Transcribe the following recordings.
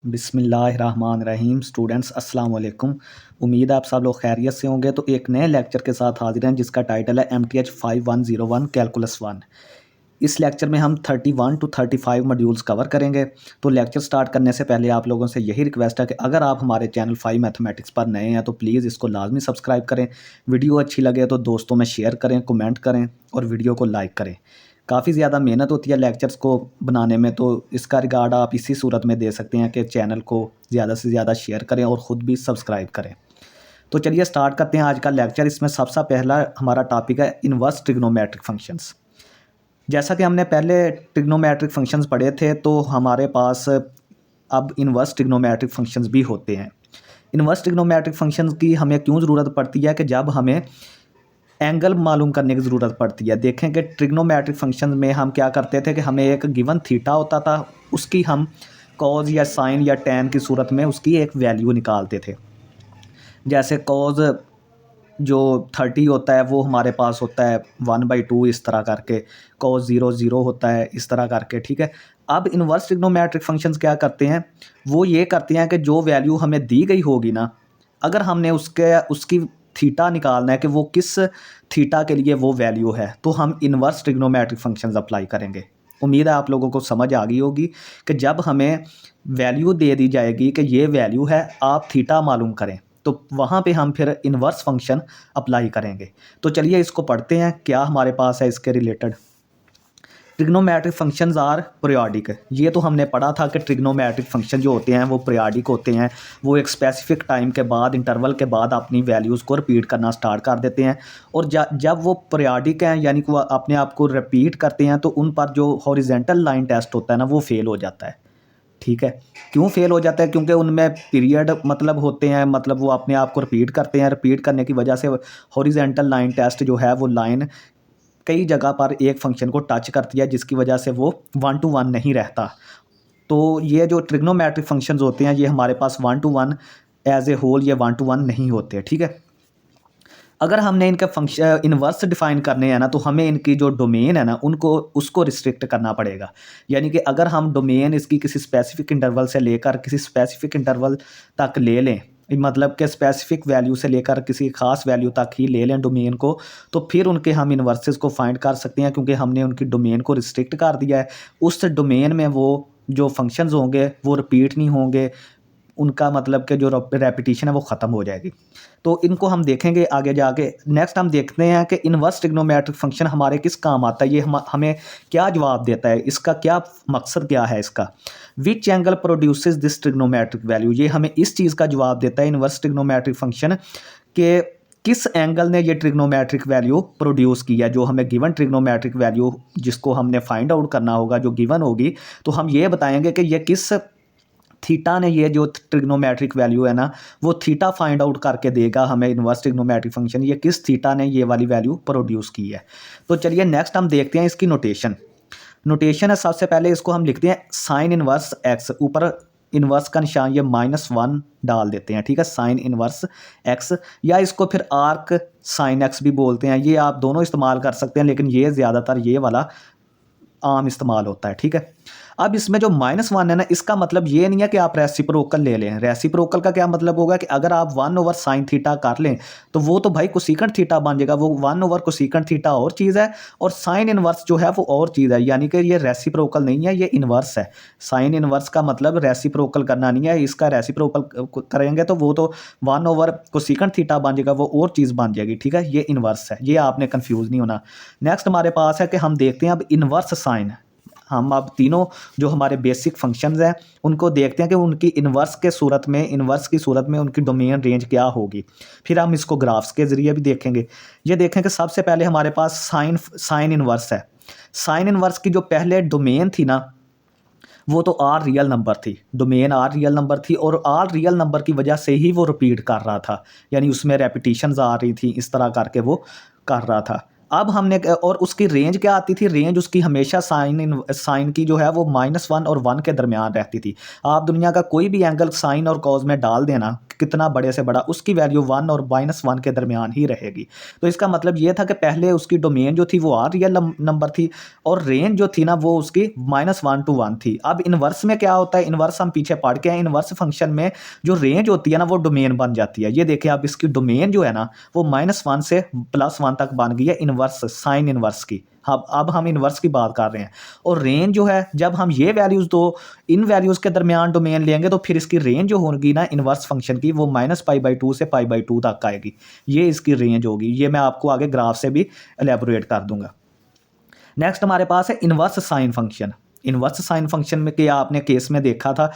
बिस्मिल्लाहिर्रहमानिर्रहीम। स्टूडेंट्स अस्सलाम वालेकुम। उम्मीद है आप सब लोग खैरियत से होंगे। तो एक नए लेक्चर के साथ हाजिर हैं जिसका टाइटल है MTH 5101 कैलकुलस 1। इस लेक्चर में हम 31 टू 35 मॉड्यूल्स कवर करेंगे। तो लेक्चर स्टार्ट करने से पहले आप लोगों से यही रिक्वेस्ट है कि अगर आप हमारे चैनल 5 मैथमेटिक्स पर नए हैं तो प्लीज़ इसको लाजमी सब्सक्राइब करें। वीडियो अच्छी लगे तो दोस्तों में शेयर करें, कमेंट करें और वीडियो को लाइक करें। काफ़ी ज़्यादा मेहनत होती है लेक्चर्स को बनाने में, तो इसका रिगार्ड आप इसी सूरत में दे सकते हैं कि चैनल को ज़्यादा से ज़्यादा शेयर करें और ख़ुद भी सब्सक्राइब करें। तो चलिए स्टार्ट करते हैं आज का लेक्चर। इसमें सबसे पहला हमारा टॉपिक है इन्वर्स ट्रिग्नोमेट्रिक फंक्शंस। जैसा कि हमने पहले ट्रिग्नोमेट्रिक फंक्शंस पढ़े थे, तो हमारे पास अब इन्वर्स ट्रिग्नोमेट्रिक फंक्शंस भी होते हैं। इन्वर्स ट्रिग्नोमेट्रिक फंक्शंस की हमें क्यों ज़रूरत पड़ती है कि जब हमें एंगल मालूम करने की ज़रूरत पड़ती है। देखें कि ट्रिग्नोमेट्रिक फंक्शन में हम क्या करते थे कि हमें एक गिवन थीटा होता था, उसकी हम कॉज या साइन या टैन की सूरत में उसकी एक वैल्यू निकालते थे। जैसे कॉज जो 30 होता है वो हमारे पास होता है 1/2 इस तरह करके, कॉज 0 0 होता है इस तरह करके, ठीक है। अब इन्वर्स ट्रिग्नोमेट्रिक फंक्शंस क्या करते हैं, वो ये करते हैं कि जो वैल्यू हमें दी गई होगी ना, अगर हमने उसकी थीटा निकालना है कि वो किस थीटा के लिए वो वैल्यू है, तो हम इन्वर्स ट्रिग्नोमेट्रिक फंक्शंस अप्लाई करेंगे। उम्मीद है आप लोगों को समझ आ गई होगी कि जब हमें वैल्यू दे दी जाएगी कि ये वैल्यू है, आप थीटा मालूम करें, तो वहाँ पे हम फिर इन्वर्स फंक्शन अप्लाई करेंगे। तो चलिए इसको पढ़ते हैं, क्या हमारे पास है इसके related. Trigonometric functions are periodic. ये तो हमने पढ़ा था कि ट्रिग्नोमेट्रिक फंक्शन जो होते हैं वो पीरियोडिक होते हैं। वो एक स्पेसिफिक टाइम के बाद, इंटरवल के बाद अपनी वैल्यूज़ को रिपीट करना स्टार्ट कर देते हैं। और जब वो पीरियोडिक हैं, यानी कि वो अपने आप को रिपीट करते हैं, तो उन पर जो हॉरिजेंटल लाइन टेस्ट होता है ना, वो फेल हो जाता है। ठीक है, क्यों फेल हो जाता है? क्योंकि उनमें पीरियड मतलब होते हैं, मतलब वो अपने आप को रिपीट करते हैं। रिपीट करने की वजह से हॉरिजेंटल लाइन टेस्ट जो है, वो लाइन कई जगह पर एक फंक्शन को टच करती है, जिसकी वजह से वो 1 to 1 नहीं रहता। तो ये जो ट्रिग्नोमेट्रिक फंक्शंस होते हैं, ये हमारे पास 1 to 1 एज ए होल ये 1 to 1 नहीं होते। ठीक है, अगर हमने इनके फंक्शन इन्वर्स डिफाइन करने हैं ना, तो हमें इनकी जो डोमेन है ना, उसको रिस्ट्रिक्ट करना पड़ेगा। यानी कि अगर हम डोमेन इसकी किसी स्पेसिफिक इंटरवल से लेकर किसी स्पेसिफिक इंटरवल तक ले लें, मतलब कि स्पेसिफिक वैल्यू से लेकर किसी खास वैल्यू तक ही ले लें डोमेन को, तो फिर उनके हम इन्वर्सेस को फाइंड कर सकते हैं, क्योंकि हमने उनकी डोमेन को रिस्ट्रिक्ट कर दिया है। उस डोमेन में वो जो फंक्शंस होंगे वो रिपीट नहीं होंगे, उनका मतलब कि जो रेपिटेशन है वो ख़त्म हो जाएगी। तो इनको हम देखेंगे आगे जाके। नेक्स्ट हम देखते हैं कि इन्वर्स ट्रिग्नोमेट्रिक फंक्शन हमारे किस काम आता है, ये हमें क्या जवाब देता है, इसका क्या मकसद क्या है इसका। Which angle produces this trigonometric value, ये हमें इस चीज़ का जवाब देता है इन्वर्स ट्रिग्नोमेट्रिक फंक्शन के किस एंगल ने ये ट्रिग्नोमेट्रिक वैल्यू प्रोड्यूस की है। जो हमें गिवन ट्रिग्नोमेट्रिक वैल्यू जिसको हमने फाइंड आउट करना होगा, जो गिवन होगी, तो हम ये बताएंगे कि ये किस थीटा ने, ये जो ट्रिग्नोमेट्रिक वैल्यू है ना, वो थीटा फाइंड आउट करके देगा हमें इन्वर्स ट्रिग्नोमेट्रिक फंक्शन, ये किस थीटा ने ये वाली वैल्यू प्रोड्यूस की है। तो चलिए नेक्स्ट हम देखते हैं इसकी नोटेशन है। सबसे पहले इसको हम लिखते हैं साइन इन्वर्स एक्स, ऊपर इन्वर्स का निशान ये -1 डाल देते हैं। ठीक है, साइन इन्वर्स एक्स, या इसको फिर आर्क साइन एक्स भी बोलते हैं। ये आप दोनों इस्तेमाल कर सकते हैं, लेकिन ये ज़्यादातर ये वाला आम इस्तेमाल होता है। ठीक है, अब इसमें जो -1 है ना, इसका मतलब ये नहीं है कि आप रेसिप्रोकल ले लें। रेसिप्रोकल का क्या मतलब होगा कि अगर आप 1/sin थीटा कर लें, तो वो तो भाई कोसेकेंट थीटा बन जाएगा। वो 1/कोसेकेंट थीटा और चीज़ है, और साइन इन्वर्स जो है वो और चीज़ है। यानी कि ये रेसिप्रोकल नहीं है, ये इन्वर्स है। साइन इन्वर्स का मतलब रेसिप्रोकल करना नहीं है। इसका रेसिप्रोकल करेंगे तो वो तो 1/कोसेकेंट थीटा बन जाएगा, वो और चीज़ बन जाएगी। ठीक है, ये इन्वर्स है, ये आपने कन्फ्यूज़ नहीं होना। नेक्स्ट हमारे पास है कि हम देखते हैं अब इन्वर्स साइन। हम अब तीनों जो हमारे बेसिक फंक्शंस हैं उनको देखते हैं कि उनकी इन्वर्स की सूरत में उनकी डोमेन रेंज क्या होगी। फिर हम इसको ग्राफ्स के ज़रिए भी देखेंगे। ये देखें कि सबसे पहले हमारे पास साइन इन्वर्स है। साइन इन्वर्स की जो पहले डोमेन थी ना, वो तो आर रियल नंबर थी, डोमेन आर रियल नंबर थी, और आर रियल नंबर की वजह से ही वो रिपीट कर रहा था, यानी उसमें रेपिटेशंस आ रही थी, इस तरह करके वो कर रहा था। अब हमने और उसकी रेंज क्या आती थी, रेंज उसकी हमेशा साइन की जो है वो -1 और 1 के दरमियान रहती थी। आप दुनिया का कोई भी एंगल साइन और कॉज में डाल देना, कितना बड़े से बड़ा, उसकी वैल्यू 1 और -1 के दरमियान ही रहेगी। तो इसका मतलब ये था कि पहले उसकी डोमेन जो थी वो आर रियल नंबर थी और रेंज जो थी ना वो उसकी -1 to 1 थी। अब इन्वर्स में क्या होता है, इन्वर्स हम पीछे पढ़ के हैं, इन्वर्स फंक्शन में जो रेंज होती है ना वो डोमेन बन जाती है। ये देखिए आप, इसकी डोमेन जो है ना वो -1 से +1 तक बन गई है इन्वर्स, साइन इन्वर्स की। अब हम इन्वर्स की बात कर रहे हैं। और रेंज जो है, जब हम ये वैल्यूज़ दो इन वैल्यूज़ के दरमियान डोमेन लेंगे तो फिर इसकी रेंज जो होगी ना इन्वर्स फंक्शन की वो -π/2 से π/2 तक आएगी। ये इसकी रेंज होगी। ये मैं आपको आगे ग्राफ से भी एलेबोरेट कर दूंगा। नेक्स्ट हमारे पास है inverse sine function. Inverse sine function में क्या आपने केस में देखा था,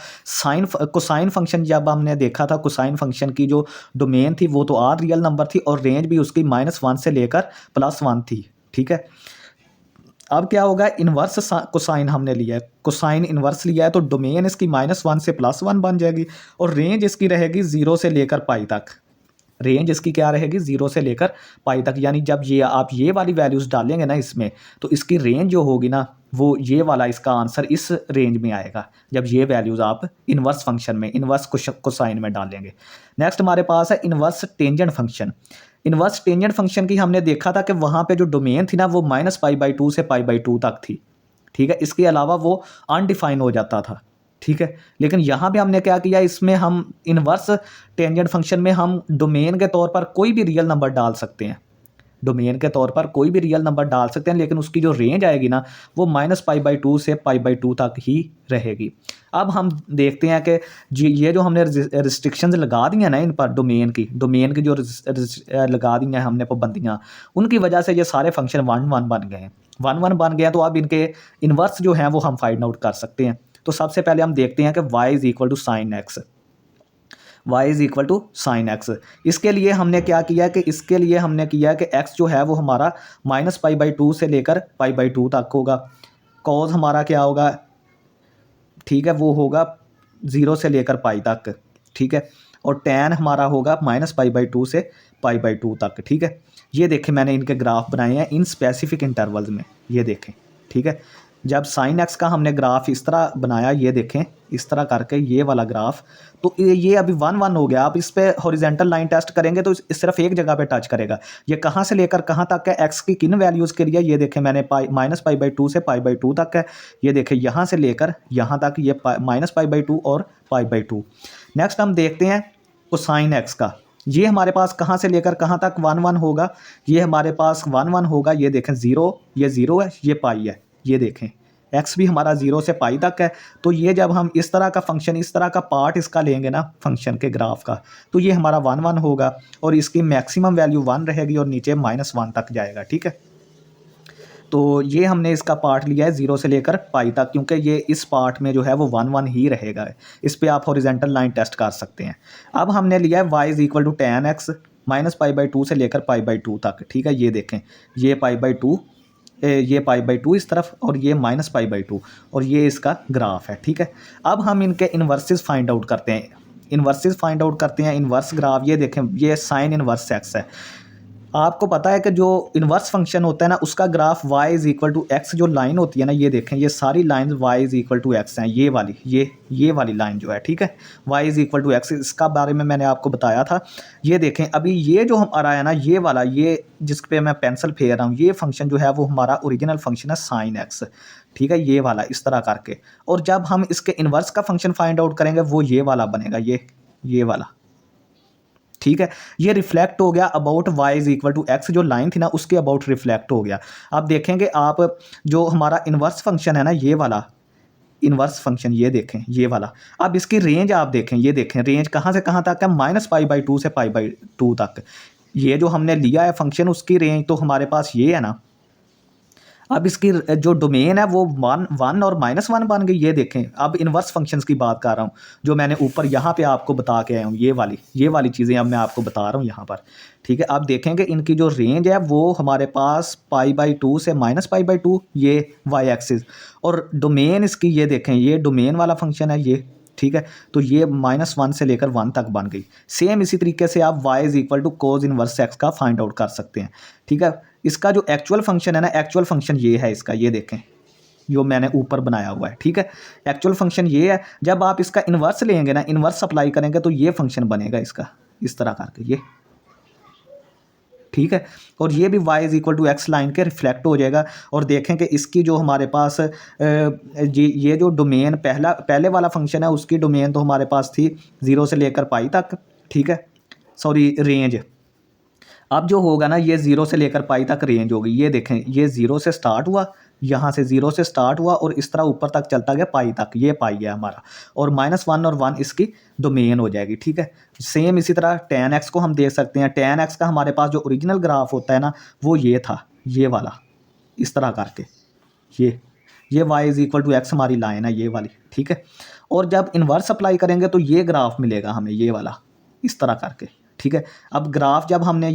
कोसाइन फंक्शन जब हमने देखा था, कोसाइन फंक्शन की जो डोमेन थी वो तो आर रियल नंबर थी और रेंज भी उसकी -1 से लेकर +1 थी। ठीक है, अब क्या होगा, इन्वर्स कोसाइन हमने लिया है, कोसाइन इन्वर्स लिया है तो डोमेन इसकी -1 से +1 बन जाएगी और रेंज इसकी रहेगी 0 से लेकर पाई तक। रेंज इसकी क्या रहेगी, 0 से लेकर पाई तक। यानी जब ये आप ये वाली वैल्यूज़ डालेंगे ना इसमें, तो इसकी रेंज जो होगी ना वो ये वाला इसका आंसर इस रेंज में आएगा जब ये वैल्यूज़ आप इन्वर्स फंक्शन में, इन्वर्स कोसाइन में डालेंगे। नेक्स्ट हमारे पास है inverse tangent function. Inverse tangent function की हमने देखा था कि वहाँ पे जो डोमेन थी ना वो -π/2 से π/2 तक थी। ठीक है, इसके अलावा वो अनडिफाइन हो जाता था। ठीक है, लेकिन यहाँ पे हमने क्या किया, इसमें हम इन्वर्स टेंजेंट फंक्शन में हम डोमेन के तौर पर कोई भी रियल नंबर डाल सकते हैं। डोमेन के तौर पर कोई भी रियल नंबर डाल सकते हैं, लेकिन उसकी जो रेंज आएगी ना वो -π/2 से π/2 तक ही रहेगी। अब हम देखते हैं कि ये जो हमने रिस्ट्रिक्शंस लगा दी हैं ना इन पर, डोमेन की जो लगा दी हैं हमने पाबंदियाँ, उनकी वजह से ये सारे फंक्शन 1 1 बन गए हैं। 1 1 बन गए हैं, तो अब इनके इन्वर्स जो हैं वो हम फाइंड आउट कर सकते हैं। तो सबसे पहले हम देखते हैं कि y = sin x, y = sin x। इसके लिए हमने क्या किया कि इसके लिए हमने किया कि x जो है वो हमारा -π/2 से लेकर π/2 तक होगा। cos हमारा क्या होगा, ठीक है, वो होगा 0 से लेकर पाई तक। ठीक है, और tan हमारा होगा -π/2 से π/2 तक। ठीक है, ये देखें मैंने इनके ग्राफ बनाए हैं इन स्पेसिफिक इंटरवल्स में, ये देखें। ठीक है, जब sin x का हमने ग्राफ इस तरह बनाया, ये देखें इस तरह करके ये वाला ग्राफ, तो ये अभी 1 1 हो गया। आप इस पे हॉरिजेंटल लाइन टेस्ट करेंगे तो सिर्फ एक जगह पे टच करेगा। ये कहाँ से लेकर कहाँ तक है, x की किन वैल्यूज़ के लिए, ये देखें मैंने -π/2 से π/2 तक है। ये देखें यहाँ से लेकर यहाँ तक ये -π/2 और π/2। नेक्स्ट हम देखते हैं कोसाइन x का। ये हमारे पास कहाँ से लेकर कहाँ तक 1 1 होगा, ये हमारे पास 1 1 होगा। ये देखें 0, ये 0 है, ये पाई है। ये देखें x भी हमारा 0 से पाई तक है। तो ये जब हम इस तरह का फंक्शन, इस तरह का पार्ट इसका लेंगे ना फंक्शन के ग्राफ का, तो ये हमारा 1 1 होगा और इसकी मैक्सिमम वैल्यू 1 रहेगी और नीचे -1 तक जाएगा। ठीक है, तो ये हमने इसका पार्ट लिया है 0 से लेकर पाई तक, क्योंकि ये इस पार्ट में जो है वो 1 1 ही रहेगा। इस पर आप हॉरिजेंटल लाइन टेस्ट कर सकते हैं। अब हमने लिया है y = tan x, -π/2 से लेकर π/2 तक। ठीक है, ये देखें ये π/2, ये π/2 इस तरफ और ये -π/2 और ये इसका ग्राफ है। ठीक है, अब हम इनके इन्वर्सेस फाइंड आउट करते हैं। इन्वर्स ग्राफ, ये देखें ये साइन इन्वर्स x है। आपको पता है कि जो इन्वर्स फंक्शन होता है ना उसका ग्राफ y = x जो लाइन होती है ना, ये देखें ये सारी लाइंस y = x हैं। ये वाली लाइन जो है, ठीक है, y = x, इसका बारे में मैंने आपको बताया था। ये देखें अभी ये जो हमारा है ना ये वाला, ये जिस पे मैं पेंसिल फेर रहा हूँ, ये फंक्शन जो है वो हमारा ओरिजिनल फंक्शन है sin x। ठीक है, ये वाला इस तरह करके, और जब हम इसके इन्वर्स का फंक्शन फाइंड आउट करेंगे वो ये वाला बनेगा, ये वाला। ठीक है, ये रिफ्लेक्ट हो गया अबाउट y = x, जो लाइन थी ना उसके अबाउट रिफ्लेक्ट हो गया। आप देखेंगे आप जो हमारा इन्वर्स फंक्शन है ना, ये वाला इन्वर्स फंक्शन, ये देखें ये वाला, अब इसकी रेंज आप देखें, ये देखें रेंज कहाँ से कहाँ तक है, -π/2 से π/2 तक। ये जो हमने लिया है फंक्शन उसकी रेंज तो हमारे पास ये है ना। अब इसकी जो डोमेन है वो 1 और -1 बन गई। ये देखें, अब इन्वर्स फंक्शंस की बात कर रहा हूँ जो मैंने ऊपर यहाँ पे आपको बता के आया हूँ, ये वाली चीज़ें अब मैं आपको बता रहा हूँ यहाँ पर। ठीक है, आप देखेंगे इनकी जो रेंज है वो हमारे पास π/2 से -π/2, ये y एक्सिस, और डोमेन इसकी ये देखें, ये डोमेन वाला फंक्शन है ये। ठीक है, तो ये -1 से लेकर 1 तक बन गई। सेम इसी तरीके से आप y = cos इन्वर्स x का फाइंड आउट कर सकते हैं। ठीक है, इसका जो एक्चुअल फंक्शन है ना, एक्चुअल फंक्शन ये है इसका, ये देखें जो मैंने ऊपर बनाया हुआ है, ठीक है। एक्चुअल फंक्शन ये है, जब आप इसका इन्वर्स लेंगे ना, इन्वर्स अप्लाई करेंगे तो ये फंक्शन बनेगा इसका, इस तरह करके ये, ठीक है। और ये भी y is equal to x line के रिफ्लेक्ट हो जाएगा। और देखें कि इसकी जो हमारे पास ये जो डोमेन पहले वाला फंक्शन है, उसकी डोमेन तो हमारे पास थी 0 से लेकर पाई तक, ठीक है, सॉरी रेंज। अब जो होगा ना, ये 0 से लेकर पाई तक रेंज होगी। ये देखें, ये 0 से स्टार्ट हुआ, यहाँ से 0 से स्टार्ट हुआ और इस तरह ऊपर तक चलता गया पाई तक, ये पाई है हमारा। और -1 और 1 इसकी डोमेन हो जाएगी, ठीक है। सेम इसी तरह tan x को हम देख सकते हैं। tan x का हमारे पास जो ओरिजिनल ग्राफ होता है ना, वो ये था, ये वाला, इस तरह करके ये y is equal to x हमारी लाइन है, ये वाली, ठीक है। और जब इन्वर्स अप्लाई करेंगे तो ये ग्राफ मिलेगा हमें, ये वाला, इस तरह करके, ठीक है। अब ग्राफ जब हमने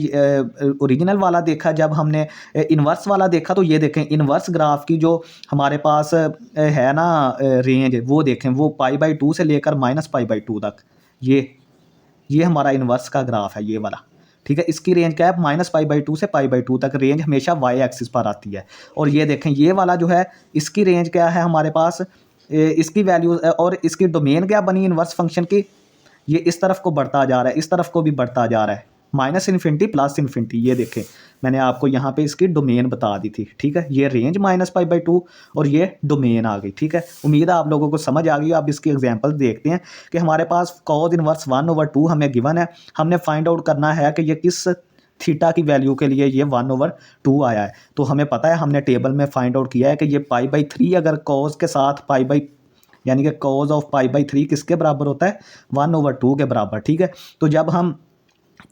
ओरिजिनल वाला देखा, जब हमने इन्वर्स वाला देखा, तो ये देखें इन्वर्स ग्राफ की जो हमारे पास है ना रेंज, वो देखें, वो π/2 से लेकर -π/2 तक, ये हमारा इन्वर्स का ग्राफ है, ये वाला, ठीक है। इसकी रेंज क्या है, -π/2 से π/2 तक रेंज हमेशा y एक्सिस पर आती है। और ये देखें, ये वाला जो है, इसकी रेंज क्या है हमारे पास, इसकी वैल्यू और इसकी डोमेन क्या बनी इन्वर्स फंक्शन की, ये इस तरफ को बढ़ता जा रहा है, इस तरफ को भी बढ़ता जा रहा है, -∞ +∞। ये देखें, मैंने आपको यहाँ पे इसकी डोमेन बता दी थी, ठीक है। ये रेंज -π/2 और ये डोमेन आ गई, ठीक है। उम्मीद है आप लोगों को समझ आ गई। अब इसकी एग्जांपल देखते हैं कि हमारे पास cos इनवर्स 1/2 हमें गिवन है। हमने फाइंड आउट करना है कि ये किस थीटा की वैल्यू के लिए ये 1/2 आया है। तो हमें पता है, हमने टेबल में फाइंड आउट किया है कि ये π/3 अगर cos के साथ यानी कि cos ऑफ π/3 किसके बराबर होता है, 1/2 के बराबर, ठीक है। तो जब हम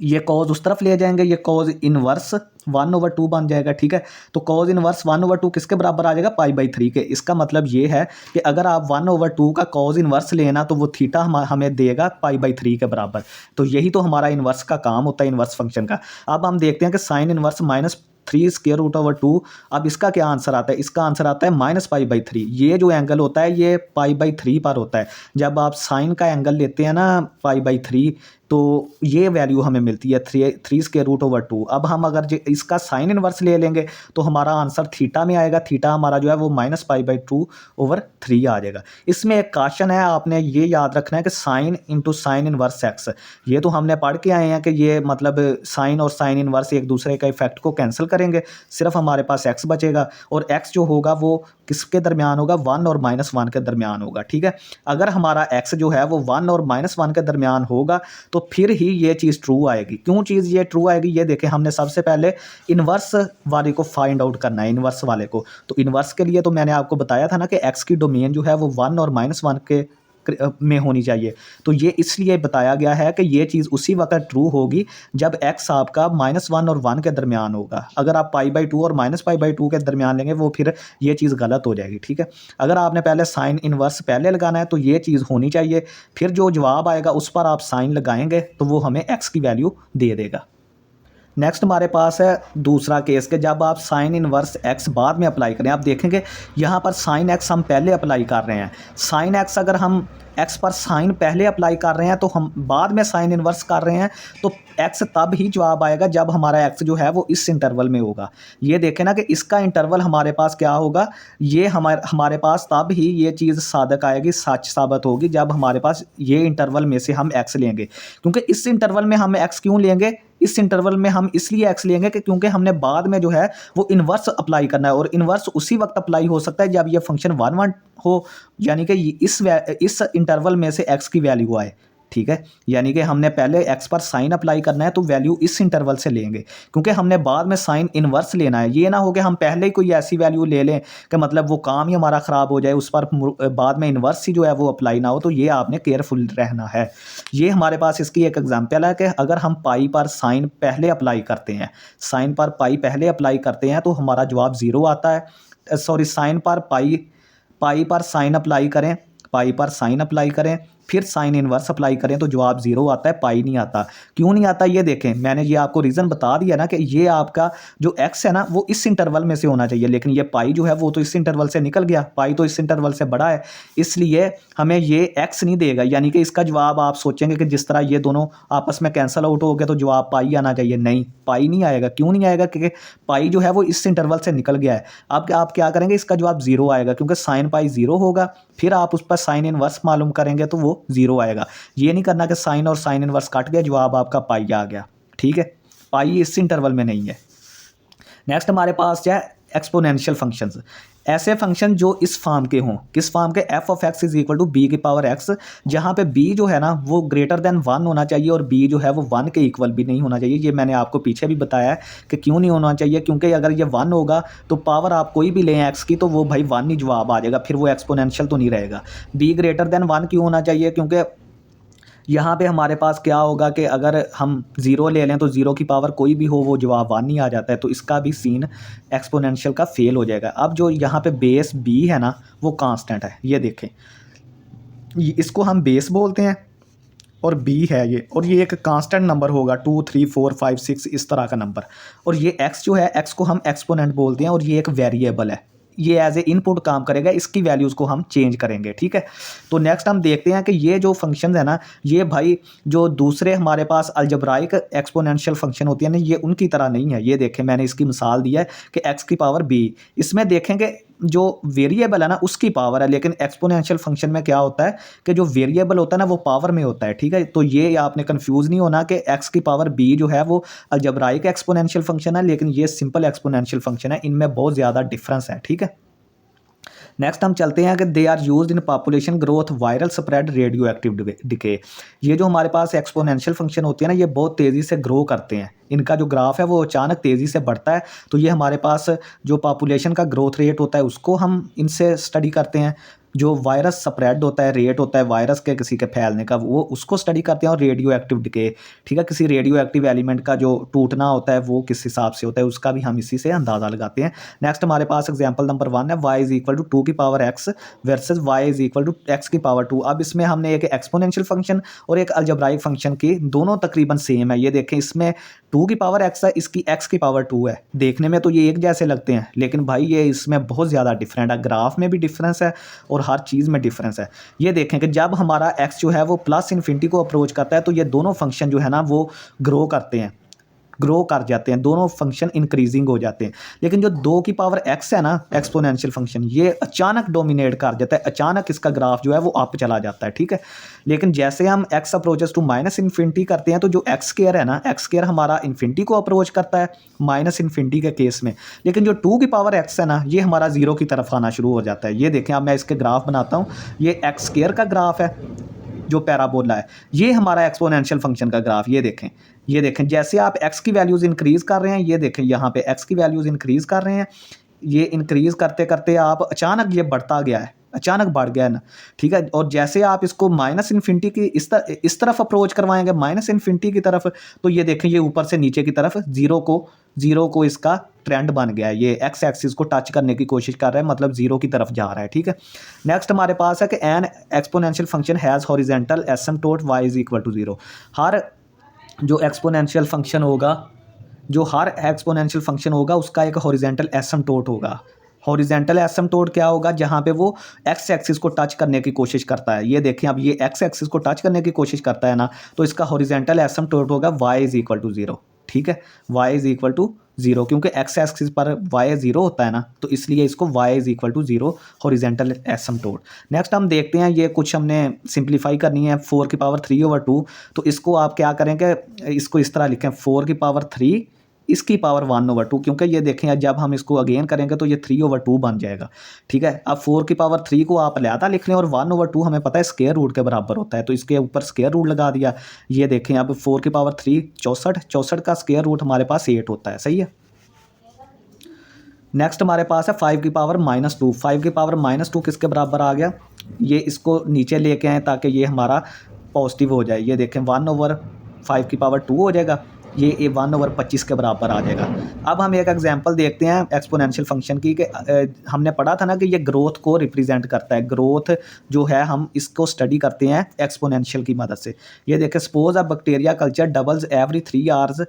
ये cos उस तरफ ले जाएंगे, ये cos इनवर्स 1/2 बन जाएगा, ठीक है। तो cos इनवर्स 1/2 किसके बराबर आ जाएगा, π/3 के। इसका मतलब ये है कि अगर आप 1/2 का cos इनवर्स लेना, तो वो थीटा हमें देगा π/3 के बराबर। तो यही तो हमारा इनवर्स का काम होता है, इनवर्स फंक्शन का। अब हम देखते हैं कि साइन इनवर्स -3√2। अब इसका क्या आंसर आता है, इसका आंसर आता है -π/3। ये जो एंगल होता है, ये π/3 पर होता है। जब आप साइन का एंगल लेते हैं ना π/3, तो ये वैल्यू हमें मिलती है 3√2। अब हम अगर इसका साइन इनवर्स ले लेंगे, तो हमारा आंसर थीटा में आएगा। थीटा हमारा जो है वो -π/2/3 आ जाएगा। इसमें एक क्वेश्चन है, आपने ये याद रखना है कि sine into sine inverse x, ये तो हमने पढ़ के आए हैं कि ये मतलब साइन और साइन इनवर्स एक दूसरे का इफेक्ट को कैंसिल करेंगे, सिर्फ हमारे पास एक्स बचेगा। और एक्स जो होगा वो किसके दरमियान होगा, 1 और -1 के दरमियान होगा, ठीक है। अगर हमारा एक्स जो है वो 1 और -1 के दरमियान होगा, तो फिर ही ये चीज़ ट्रू आएगी। क्यों चीज़ ये ट्रू आएगी, ये देखें, हमने सबसे पहले इन्वर्स वाले को फाइंड आउट करना है, इन्वर्स वाले को। तो इन्वर्स के लिए तो मैंने आपको बताया था ना कि एक्स की डोमेन जो है वो 1 और -1 के में होनी चाहिए। तो ये इसलिए बताया गया है कि ये चीज़ उसी वक्त ट्रू होगी जब x आपका -1 और 1 के दरमियान होगा। अगर आप π/2 और -π/2 के दरमियान लेंगे, वो फिर ये चीज़ गलत हो जाएगी, ठीक है। अगर आपने पहले साइन इनवर्स पहले लगाना है, तो ये चीज़ होनी चाहिए, फिर जो जवाब आएगा उस पर आप साइन लगाएंगे, तो वो हमें x की वैल्यू दे देगा। नेक्स्ट हमारे पास है दूसरा केस के जब आप साइन इनवर्स एक्स बाद में अप्लाई करें। आप देखेंगे यहाँ पर साइन एक्स हम पहले अप्लाई कर रहे हैं। साइन एक्स अगर हम एक्स पर साइन पहले अप्लाई कर रहे हैं, तो हम बाद में साइन इनवर्स कर रहे हैं, तो एक्स तब ही जवाब आएगा जब हमारा एक्स जो है वो इस इंटरवल में होगा। ये देखें ना कि इसका इंटरवल हमारे पास क्या होगा, ये हमारे पास तब ही ये चीज़ सादक आएगी, सच साबित होगी, जब हमारे पास ये इंटरवल में से हम एक्स लेंगे। क्योंकि इस इंटरवल में हम एक्स क्यों लेंगे, इस इंटरवल में हम इसलिए एक्स लेंगे कि क्योंकि हमने बाद में जो है वो इन्वर्स अप्लाई करना है, और इन्वर्स उसी वक्त अप्लाई हो सकता है जब ये फंक्शन 1 हो, यानी कि इस इंटरवल में से एक्स की वैल्यू आए, ठीक है। यानी कि हमने पहले एक्स पर साइन अप्लाई करना है, तो वैल्यू इस इंटरवल से लेंगे, क्योंकि हमने बाद में साइन इनवर्स लेना है। ये ना हो कि हम पहले ही कोई ऐसी वैल्यू ले लें कि मतलब वो काम ही हमारा ख़राब हो जाए, उस पर बाद में इन्वर्स ही जो है वो अप्लाई ना हो। तो ये आपने केयरफुल रहना है। ये हमारे पास इसकी एक एग्जाम्पल है कि अगर हम पाई पर साइन पहले अप्लाई करते हैं, साइन पर पाई पहले अप्लाई करते हैं, तो हमारा जवाब 0 आता है। सॉरी, साइन पर पाई पर साइन अप्लाई करें, पाई पर साइन अप्लाई करें, फिर साइन इनवर्स अप्लाई करें तो जवाब 0 आता है, पाई नहीं आता। क्यों नहीं आता ये देखें, मैंने ये आपको रीज़न बता दिया ना कि ये आपका जो x है ना वो इस इंटरवल में से होना चाहिए, लेकिन ये पाई जो है वो तो इस इंटरवल से निकल गया, पाई तो इस इंटरवल से बड़ा है, इसलिए हमें ये x नहीं देगा। यानी कि इसका जवाब आप सोचेंगे कि जिस तरह ये दोनों आपस में कैंसिल आउट हो गए तो जवाब पाई आना चाहिए, नहीं, पाई नहीं आएगा। क्यों नहीं आएगा? क्योंकि पाई जो है वो इस इंटरवल से निकल गया है। अब आप क्या करेंगे, इसका जवाब 0 आएगा, क्योंकि साइन पाई 0 होगा, फिर आप उस पर साइन इनवर्स मालूम करेंगे तो वो 0 आएगा। ये नहीं करना कि साइन और साइन इनवर्स कट गया, जवाब आपका पाई आ गया। ठीक है, पाई इस इंटरवल में नहीं है। नेक्स्ट हमारे पास क्या है, एक्सपोनेंशियल फंक्शंस। ऐसे फंक्शन जो इस फॉर्म के हों, किस फॉर्म के, f of x is equal to b की पावर एक्स, जहाँ पे बी जो है ना वो ग्रेटर देन 1 होना चाहिए और बी जो है वो 1 के इक्वल भी नहीं होना चाहिए। ये मैंने आपको पीछे भी बताया है कि क्यों नहीं होना चाहिए, क्योंकि अगर ये 1 होगा तो पावर आप कोई भी लें एक्स की तो वो भाई 1 ही जवाब आ जाएगा, फिर वो एक्सपोनेंशियल तो नहीं रहेगा। बी ग्रेटर देन 1 क्यों होना चाहिए, क्योंकि यहाँ पे हमारे पास क्या होगा कि अगर हम 0 ले लें तो 0 की पावर कोई भी हो वो जवाब 1 ही आ जाता है, तो इसका भी सीन एक्सपोनेंशियल का फेल हो जाएगा। अब जो यहाँ पे बेस b है ना वो कांस्टेंट है, ये देखें, इसको हम बेस बोलते हैं और b है ये, और ये एक कांस्टेंट नंबर होगा 2 3 4 5 6 इस तरह का नंबर, और ये x जो है x को हम एक्सपोनेंट बोलते हैं और ये एक वेरिएबल है, ये एज ए इनपुट काम करेगा, इसकी वैल्यूज़ को हम चेंज करेंगे। ठीक है, तो नेक्स्ट हम देखते हैं कि ये जो फंक्शन है ना, ये भाई जो दूसरे हमारे पास अलजब्राइक एक्सपोनेंशियल फंक्शन होती है ना, ये उनकी तरह नहीं है। ये देखें, मैंने इसकी मिसाल दिया है कि x की पावर b, इसमें देखेंगे जो वेरिएबल है ना उसकी पावर है, लेकिन एक्सपोनेंशियल फंक्शन में क्या होता है कि जो वेरिएबल होता है ना वो पावर में होता है। ठीक है, तो ये आपने कंफ्यूज नहीं होना कि x की पावर b जो है वो अलजब्राइक एक्सपोनेंशियल फंक्शन है, लेकिन ये सिंपल एक्सपोनेंशियल फंक्शन है, इनमें बहुत ज़्यादा डिफरेंस है। ठीक है, नेक्स्ट हम चलते हैं कि they are used in population growth, viral spread, radioactive decay. ये जो हमारे पास एक्सपोनेंशियल फंक्शन होती है ना, ये बहुत तेज़ी से ग्रो करते हैं, इनका जो ग्राफ है वो अचानक तेज़ी से बढ़ता है, तो ये हमारे पास जो पॉपुलेशन का ग्रोथ रेट होता है उसको हम इनसे स्टडी करते हैं। जो वायरस स्प्रेड होता है, रेट होता है वायरस के किसी के फैलने का, वो उसको स्टडी करते हैं। और रेडियो एक्टिव डिके, ठीक है, किसी रेडियो एक्टिव एलिमेंट का जो टूटना होता है वो किस हिसाब से होता है उसका भी हम इसी से अंदाज़ा लगाते हैं। नेक्स्ट हमारे पास एग्जांपल नंबर 1 है, y इज इक्वल टू 2 की power x versus y is equal to x की पावर 2। अब इसमें हमने एक एक्सपोनेंशियल फंक्शन और एक अलजब्राइक फंक्शन की, दोनों तकरीबन सेम है। ये देखें, इसमें 2 की पावर x है, इसकी x की पावर 2 है। देखने में तो ये एक जैसे लगते हैं, लेकिन भाई ये इसमें बहुत ज़्यादा डिफरेंट है, ग्राफ में भी डिफरेंस है और हर चीज़ में डिफरेंस है। ये देखें कि जब हमारा x जो है वो प्लस इन्फिनिटी को अप्रोच करता है तो ये दोनों फंक्शन जो है ना वो ग्रो करते हैं, ग्रो कर जाते हैं, दोनों फंक्शन इंक्रीजिंग हो जाते हैं। लेकिन जो 2 की पावर x है ना एक्सपोनेंशियल फंक्शन, ये अचानक डोमिनेट कर जाता है, अचानक इसका ग्राफ जो है वो अप चला जाता है। ठीक है, लेकिन जैसे हम x approaches to minus infinity करते हैं तो जो x स्क्वायर है ना, x स्क्वायर हमारा इन्फिनिटी को अप्रोच करता है माइनस इन्फिनिटी के केस में, लेकिन जो 2 की पावर x है ना ये हमारा 0 की तरफ आना शुरू हो जाता है। ये देखें, अब मैं इसके ग्राफ बनाता हूँ, ये x स्क्वायर का ग्राफ है जो पैराबोला है, ये हमारा एक्सपोनेंशियल फंक्शन का ग्राफ। ये देखें जैसे आप x की वैल्यूज़ इंक्रीज़ कर रहे हैं, ये देखें यहाँ पे x की वैल्यूज़ इंक्रीज़ कर रहे हैं, ये इंक्रीज़ करते करते आप अचानक ये बढ़ता गया है, अचानक बढ़ गया है ना। ठीक है, और जैसे आप इसको माइनस इन्फिनिटी की इस तरफ अप्रोच करवाएंगे, माइनस इन्फिनिटी की तरफ, तो ये देखें ये ऊपर से नीचे की तरफ जीरो को इसका ट्रेंड बन गया है, ये एक्स एक्सिस को टच करने की कोशिश कर रहा है, मतलब 0 की तरफ जा रहा है। ठीक है, नेक्स्ट हमारे पास है कि an exponential function has horizontal asymptote y is equal to 0। हर एक्सपोनेंशियल फंक्शन होगा उसका एक हॉरिजेंटल एसिम्पटोट होगा। हॉरिजेंटल एसिम्पटोट क्या होगा, जहाँ पे वो एक्स एक्सिस को टच करने की कोशिश करता है। ये देखें, अब ये एक्स एक्सिस को टच करने की कोशिश करता है ना, तो इसका हॉरिजेंटल एसिम्पटोट होगा y इज इक्वल टू 0। ठीक है, y इज इक्वल टू 0, क्योंकि एक्स एक्सिस पर y 0 होता है ना, तो इसलिए इसको y is equal to 0 horizontal asymptote. Next हम देखते हैं, ये कुछ हमने सिंप्लीफाई करनी है, 4 की पावर 3/2, तो इसको आप क्या करेंगे, इसको इस तरह लिखें 4 की पावर 3 इसकी पावर 1/2, क्योंकि ये देखें जब हम इसको अगेन करेंगे तो ये 3/2 बन जाएगा। ठीक है, अब 4 की पावर 3 को आप लिहाजा लिख लें और 1/2 हमें पता है स्क्वायर रूट के बराबर होता है, तो इसके ऊपर स्क्वायर रूट लगा दिया। ये देखें, अब 4 की पावर 3 64 का स्क्वायर रूट हमारे पास 8 होता है। सही है, नेक्स्ट हमारे पास है 5 की पावर -2। 5 की पावर -2 किसके बराबर आ गया, ये इसको नीचे लेके आए ताकि ये हमारा पॉजिटिव हो जाए। ये देखें 1/5 की पावर 2 हो जाएगा, ये 1/25 के बराबर आ जाएगा। अब हम एक एग्जांपल देखते हैं एक्सपोनेंशियल फंक्शन की कि हमने पढ़ा था ना कि ये ग्रोथ को रिप्रेजेंट करता है। ग्रोथ जो है हम इसको स्टडी करते हैं एक्सपोनेंशियल की मदद से। ये देखें, suppose a bacteria culture doubles every 3 hours.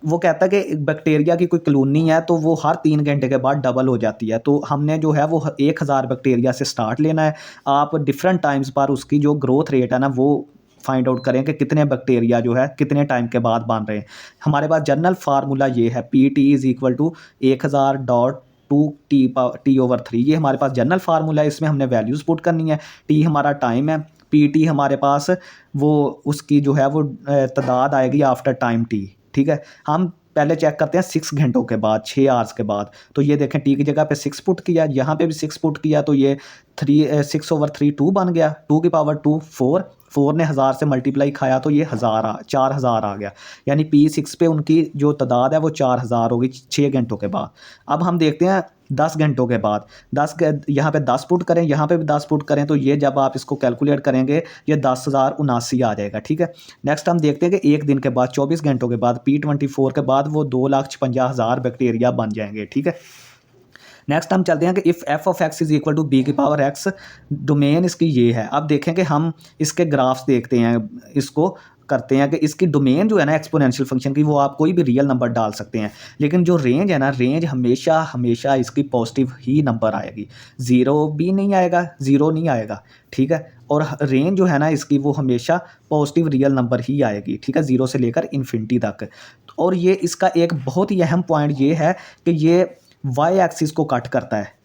वो कहता है कि बैक्टीरिया की कोई कॉलोनी है तो वो हर 3 घंटे के बाद डबल हो जाती है। तो हमने जो है वो 1000 बैक्टीरिया से स्टार्ट लेना है। आप डिफरेंट टाइम्स पर उसकी जो ग्रोथ रेट है ना वो फाइंड आउट करें कि कितने बैक्टीरिया जो है कितने टाइम के बाद बन रहे हैं। हमारे पास जनरल फार्मूला ये है, P T is equal to 1000 dot two टी/3। ये हमारे पास जनरल फार्मूला है, इसमें हमने वैल्यूज़ पुट करनी है। टी हमारा टाइम है, पी टी हमारे पास वो उसकी जो है वो तादाद आएगी आफ्टर टाइम टी। ठीक है, हम पहले चेक करते हैं 6 घंटों के बाद, 6 आवर्स के बाद। तो ये देखें, टी की जगह पे 6 पुट किया, यहाँ पे भी 6 पुट किया, तो ये 6/3 2 बन गया। 2 की पावर 2 4, 4 ने 1000 से मल्टीप्लाई खाया तो ये 4000 आ गया। यानी P6 पे उनकी जो तादाद है वो 4000 होगी 6 घंटों के बाद। अब हम देखते हैं 10 घंटों के बाद। यहाँ पे 10 पुट करें, यहाँ पे भी 10 पुट करें, तो ये जब आप इसको कैलकुलेट करेंगे ये 10,079 आ जाएगा। ठीक है, नेक्स्ट हम देखते हैं कि एक दिन के बाद 24 घंटों के बाद P24 के बाद वो 2,56,000 बैक्टीरिया बन जाएंगे। ठीक है, नेक्स्ट हम चलते हैं कि if f of x is equal to b की पावर एक्स, डोमेन इसकी ये है। अब देखें कि हम इसके ग्राफ्स देखते हैं, इसको करते हैं कि इसकी डोमेन जो है ना एक्सपोनेंशियल फंक्शन की, वो आप कोई भी रियल नंबर डाल सकते हैं, लेकिन जो रेंज है ना, रेंज हमेशा हमेशा इसकी पॉजिटिव ही नंबर आएगी, ज़ीरो भी नहीं आएगा, ज़ीरो नहीं आएगा। ठीक है, और रेंज जो है ना इसकी वो हमेशा पॉजिटिव रियल नंबर ही आएगी। ठीक है, ज़ीरो से लेकर इन्फिनिटी तक। और ये इसका एक बहुत ही अहम पॉइंट ये है कि ये वाई एक्सिस को कट करता है।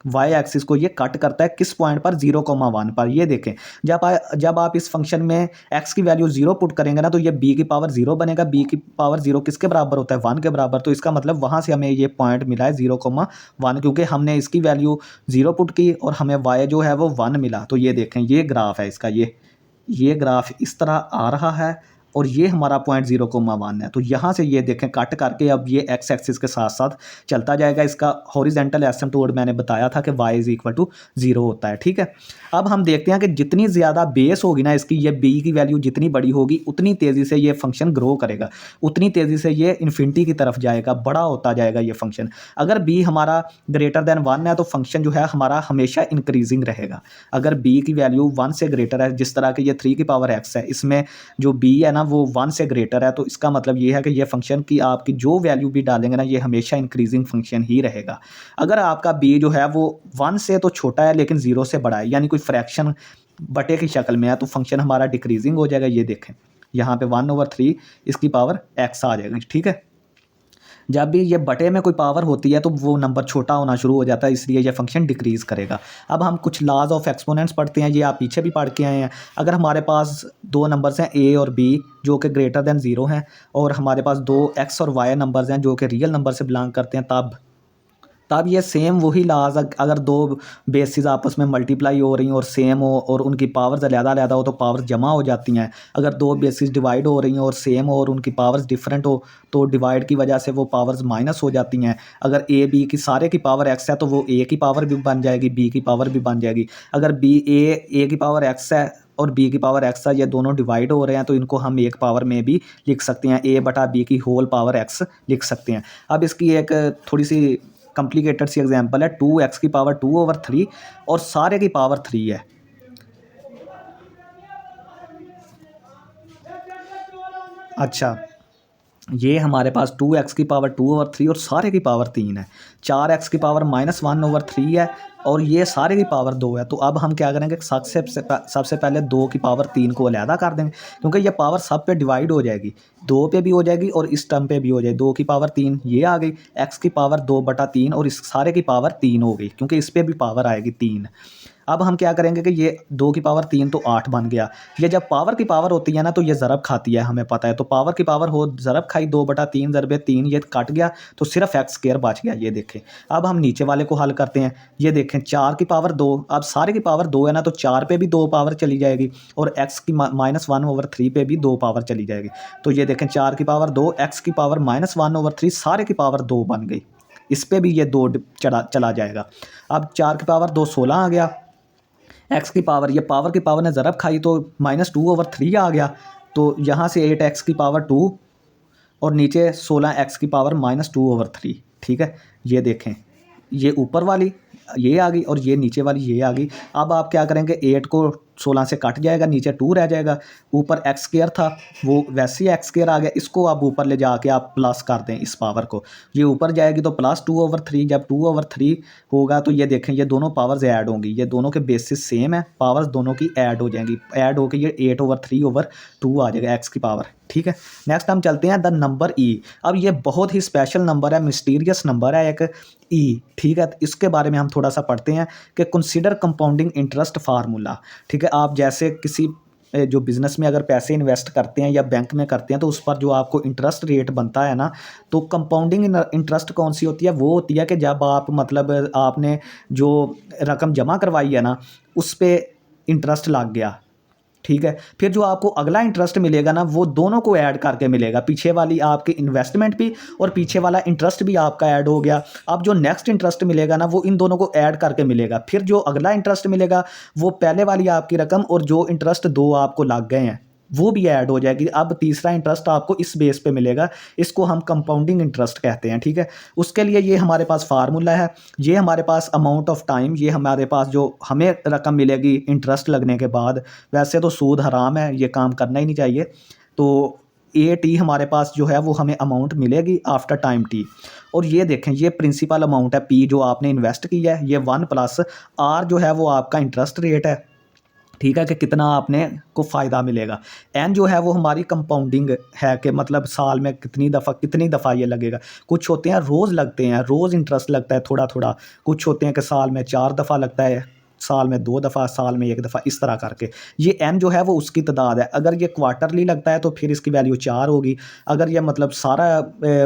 वाई एक्सिस को ये कट करता है किस पॉइंट पर, 0,1 पर। ये देखें, जब आप इस फंक्शन में x की वैल्यू 0 पुट करेंगे ना तो ये b की पावर 0 बनेगा। b की पावर 0 किसके बराबर होता है, 1 के बराबर। तो इसका मतलब वहाँ से हमें ये पॉइंट मिला है 0,1, क्योंकि हमने इसकी वैल्यू 0 पुट की और हमें y जो है वो 1 मिला। तो ये देखें, ये ग्राफ है इसका, ये ग्राफ इस तरह आ रहा है और ये हमारा पॉइंट 0,1 है। तो यहाँ से ये देखें कट करके अब ये एक्स एक्सिस के साथ साथ चलता जाएगा। इसका हॉरिजेंटल एसिम्पटोड मैंने बताया था कि y इज़ इक्वल टू 0 होता है। ठीक है, अब हम देखते हैं कि जितनी ज़्यादा बेस होगी ना इसकी, ये b की वैल्यू जितनी बड़ी होगी उतनी तेज़ी से ये फंक्शन ग्रो करेगा, उतनी तेज़ी से ये इन्फिनिटी की तरफ जाएगा, बड़ा होता जाएगा ये फंक्शन। अगर b हमारा ग्रेटर देन 1 है तो फंक्शन जो है हमारा हमेशा इंक्रीजिंग रहेगा। अगर b की वैल्यू 1 से ग्रेटर है, जिस तरह के ये 3 की पावर x है, इसमें जो b है ना वो 1 से ग्रेटर है, तो इसका मतलब ये है कि ये फंक्शन की आपकी जो वैल्यू भी डालेंगे ना ये हमेशा इंक्रीजिंग फंक्शन ही रहेगा। अगर आपका b जो है वो 1 से तो छोटा है लेकिन 0 से बड़ा है, यानी कोई फ्रैक्शन बटे की शक्ल में है, तो फंक्शन हमारा डिक्रीजिंग हो जाएगा। ये देखें, यहाँ पे 1/3 इसकी पावर x आ जाएगी। ठीक है, जब भी ये बटे में कोई पावर होती है तो वो नंबर छोटा होना शुरू हो जाता है, इसलिए ये फंक्शन डिक्रीज़ करेगा। अब हम कुछ लॉज ऑफ एक्सपोनेंट्स पढ़ते हैं, ये आप पीछे भी पढ़ के आए हैं। अगर हमारे पास दो नंबर्स हैं a और b जो कि ग्रेटर देन 0 हैं, और हमारे पास दो x और y नंबर्स हैं जो कि रियल नंबर से बिलोंग करते हैं, तब ये सेम वही लाज, अगर दो बेसिस आपस में मल्टीप्लाई हो रही हैं और सेम हो और उनकी पावर्स अलग-अलग हो तो पावर्स जमा हो जाती हैं। अगर दो बेसिस डिवाइड हो रही हैं और सेम हो और उनकी पावर्स डिफरेंट हो तो डिवाइड की वजह से वो पावर्स माइनस हो जाती हैं। अगर ए बी की सारे की पावर एक्स है तो वो ए की पावर भी बन जाएगी, बी की पावर भी बन जाएगी। अगर बी ए की पावर एक्स है और b की पावर x है, ये दोनों डिवाइड हो रहे हैं तो इनको हम एक पावर में भी लिख सकते हैं, a/b की होल पावर x लिख सकते हैं। अब इसकी एक थोड़ी सी कॉम्प्लिकेटेड सी एग्जांपल है, 2x की पावर 2/3 और सारे की पावर 3 है। अच्छा, ये हमारे पास 2x की पावर 2/3 और सारे की पावर 3 है। 4x की पावर -1/3 है और ये सारे की पावर 2 है। तो अब हम क्या करेंगे, सबसे पहले 2 की पावर 3 को अलहदा कर देंगे, क्योंकि ये पावर सब पे डिवाइड हो जाएगी, 2 पे भी हो जाएगी और इस टर्म पे भी हो जाएगी। 2 की पावर 3 ये आ गई, x की पावर 2/3 और इस सारे की पावर 3 हो गई, क्योंकि इस पर भी पावर आएगी 3। अब हम क्या करेंगे कि ये 2 की पावर 3 तो 8 बन गया। ये जब पावर की पावर होती है ना तो ये ज़रब खाती है, हमें पता है। तो पावर की पावर हो ज़रब खाई, 2/3 ज़रबे 3, ये कट गया तो सिर्फ एक्स स्क्वायर बच गया। ये देखें, अब हम नीचे वाले को हल करते हैं। ये देखें, 4 की पावर 2, अब सारे की पावर 2 है ना तो 4 पे भी 2 पावर चली जाएगी और एक्स की -1/3 पे भी 2 पावर चली जाएगी। तो ये देखें, 4 की पावर 2, एक्स की पावर -1/3, सारे की पावर 2 बन गई। इस पर भी ये 2 चला जाएगा। अब 4 की पावर 2 16 आ गया। एक्स की पावर, ये पावर की पावर ने ज़रब खाई तो -2/3 आ गया। तो यहाँ से 8x की पावर 2 और नीचे 16x की पावर -2/3। ठीक है, ये देखें, ये ऊपर वाली ये आ गई और ये नीचे वाली ये आ गई। अब आप क्या करेंगे, 8 को 16 से कट जाएगा, नीचे 2 रह जाएगा, ऊपर एक्स स्क्वायर था वो वैसे ही एक्स स्क्वायर आ गया, इसको आप ऊपर ले जाके आप प्लस कर दें इस पावर को, ये ऊपर जाएगी तो +2/3। जब 2/3 होगा तो ये देखें ये दोनों पावर्स ऐड होंगी, ये दोनों के बेसिस सेम है, पावर्स दोनों की ऐड हो जाएंगी, ऐड होकर ये 8/3/2 आ जाएगा एक्स की पावर। ठीक है, नेक्स्ट हम चलते हैं द नंबर ई। अब ये बहुत ही स्पेशल नंबर है, मिस्टीरियस नंबर है एक ई। ठीक है, तो इसके बारे में हम थोड़ा सा पढ़ते हैं कि कंसीडर कंपाउंडिंग इंटरेस्ट फार्मूला। ठीक है, आप जैसे किसी जो बिज़नेस में अगर पैसे इन्वेस्ट करते हैं या बैंक में करते हैं तो उस पर जो आपको इंटरेस्ट रेट बनता है ना, तो कंपाउंडिंग इंटरेस्ट कौन सी होती है, वो होती है कि जब आप मतलब आपने जो रकम जमा करवाई है ना उस पर इंटरेस्ट लग गया। ठीक है, फिर जो आपको अगला इंटरेस्ट मिलेगा ना वो दोनों को ऐड करके मिलेगा, पीछे वाली आपकी इन्वेस्टमेंट भी और पीछे वाला इंटरेस्ट भी आपका ऐड हो गया। अब जो नेक्स्ट इंटरेस्ट मिलेगा ना वो इन दोनों को ऐड करके मिलेगा, फिर जो अगला इंटरेस्ट मिलेगा वो पहले वाली आपकी रकम और जो इंटरेस्ट दो आपको लग गए हैं वो भी ऐड हो जाएगी। अब तीसरा इंटरेस्ट आपको इस बेस पे मिलेगा, इसको हम कंपाउंडिंग इंटरेस्ट कहते हैं। ठीक है, उसके लिए ये हमारे पास फार्मूला है, ये हमारे पास अमाउंट ऑफ टाइम, ये हमारे पास जो हमें रकम मिलेगी इंटरेस्ट लगने के बाद। वैसे तो सूद हराम है, ये काम करना ही नहीं चाहिए। तो AT हमारे पास जो है वो हमें अमाउंट मिलेगी आफ्टर टाइम T। और ये देखें ये प्रिंसिपल अमाउंट है P जो आपने इन्वेस्ट किया है, ये 1 + R जो है वो आपका इंटरेस्ट रेट है। ठीक है, कि कितना आपने को फ़ायदा मिलेगा। एन जो है वो हमारी कंपाउंडिंग है कि मतलब साल में कितनी दफ़ा ये लगेगा। कुछ होते हैं रोज़ लगते हैं, रोज़ इंटरेस्ट लगता है थोड़ा थोड़ा, कुछ होते हैं कि साल में 4 दफ़ा लगता है, साल में 2 दफ़ा, साल में 1 दफ़ा, इस तरह करके। ये एन जो है वो उसकी तादाद है। अगर ये क्वार्टरली लगता है तो फिर इसकी वैल्यू 4 होगी, अगर ये मतलब सारा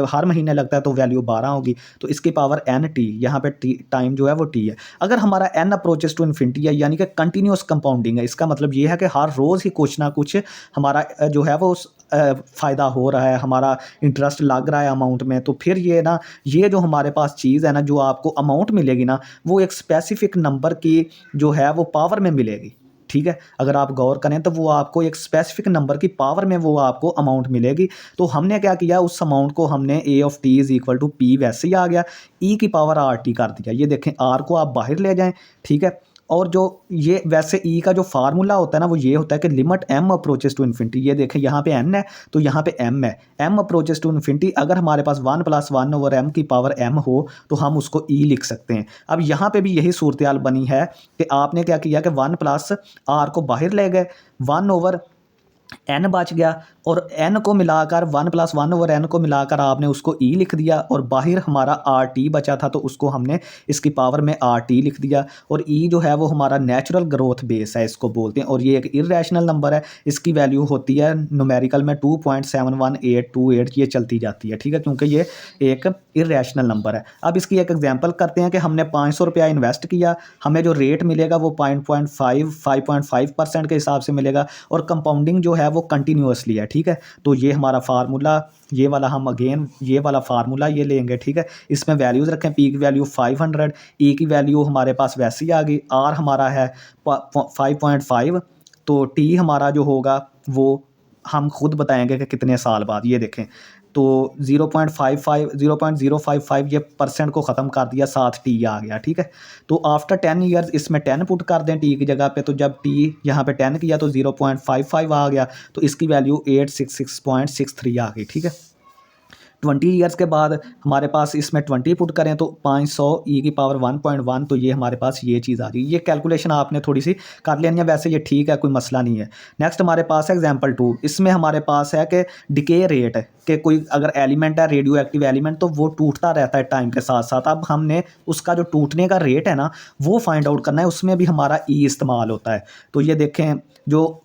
हर महीने लगता है तो वैल्यू 12 होगी। तो इसकी पावर NT, यहाँ पे टी टाइम जो है वो T है। अगर हमारा n अप्रोचेस टू इन्फिनिटी है यानी कि कंटिन्यूस कंपाउंडिंग है, इसका मतलब ये है कि हर रोज़ ही कुछ ना कुछ हमारा जो है वो फ़ायदा हो रहा है, हमारा इंटरेस्ट लग रहा है अमाउंट में, तो फिर ये ना ये जो हमारे पास चीज़ है ना जो आपको अमाउंट मिलेगी ना वो एक स्पेसिफिक नंबर की जो है वो पावर में मिलेगी। ठीक है, अगर आप गौर करें तो वो आपको एक स्पेसिफिक नंबर की पावर में वो आपको अमाउंट मिलेगी। तो हमने क्या किया, उस अमाउंट को हमने A(t) = P वैसे ही आ गया, E की पावर RT कर दिया। ये देखें R को आप बाहर ले जाएं। ठीक है, और जो ये वैसे E का जो फार्मूला होता है ना वो ये होता है कि limit M approaches to infinity. ये देखें यहाँ पे N है तो यहाँ पे M है, M अप्रोचेस टू इन्फिनिटी। अगर हमारे पास 1 + 1/m की पावर M हो तो हम उसको E लिख सकते हैं। अब यहाँ पे भी यही सूरत हाल बनी है कि आपने क्या किया कि 1 + R को बाहर ले गए, 1/n बच गया और n को मिलाकर 1 + 1/n को मिलाकर आपने उसको E लिख दिया और बाहर हमारा RT बचा था तो उसको हमने इसकी पावर में RT लिख दिया। और E जो है वो हमारा नेचुरल ग्रोथ बेस है इसको बोलते हैं, और ये एक इरेशनल नंबर है, इसकी वैल्यू होती है न्यूमेरिकल में 2.71828, ये चलती जाती है। ठीक है, क्योंकि ये एक इरेशनल नंबर है। अब इसकी एक एग्जांपल करते हैं कि हमने 500 रुपया इन्वेस्ट किया, हमें जो रेट मिलेगा वो 5.5% के हिसाब से मिलेगा और कंपाउंडिंग जो है वो कंटिन्यूसली है। ठीक है, तो ये हमारा फार्मूला, ये वाला हम अगेन ये वाला फार्मूला ये लेंगे। ठीक है, इसमें वैल्यूज़ रखें, P की वैल्यू 500, E की वैल्यू हमारे पास वैसे ही आ गई, R हमारा है 5.5, तो T हमारा जो होगा वो हम खुद बताएंगे कि कितने साल बाद। ये देखें तो 0.055 ये परसेंट को ख़त्म कर दिया, साथ T आ गया। ठीक है, तो आफ्टर 10 ईयर्स इसमें 10 पुट कर दें T की जगह पे, तो जब T यहाँ पे 10 किया तो 0.55 आ गया, तो इसकी वैल्यू 866.63 आ गई। ठीक है, 20 ईयर्स के बाद हमारे पास इसमें 20 पुट करें तो 500 E की पावर 1.1, तो ये हमारे पास ये चीज़ आ रही है। ये कैलकुलेशन आपने थोड़ी सी कर लेनी है, वैसे ये ठीक है, कोई मसला नहीं है। नेक्स्ट हमारे पास है एग्जांपल 2, इसमें हमारे पास है कि डिके रेट है कि कोई अगर एलिमेंट है रेडियो एक्टिव एलिमेंट तो वो टूटता रहता है टाइम के साथ साथ। अब हमने उसका जो टूटने का रेट है ना वो फाइंड आउट करना है, उसमें भी हमारा E इस्तेमाल होता है। तो ये देखें जो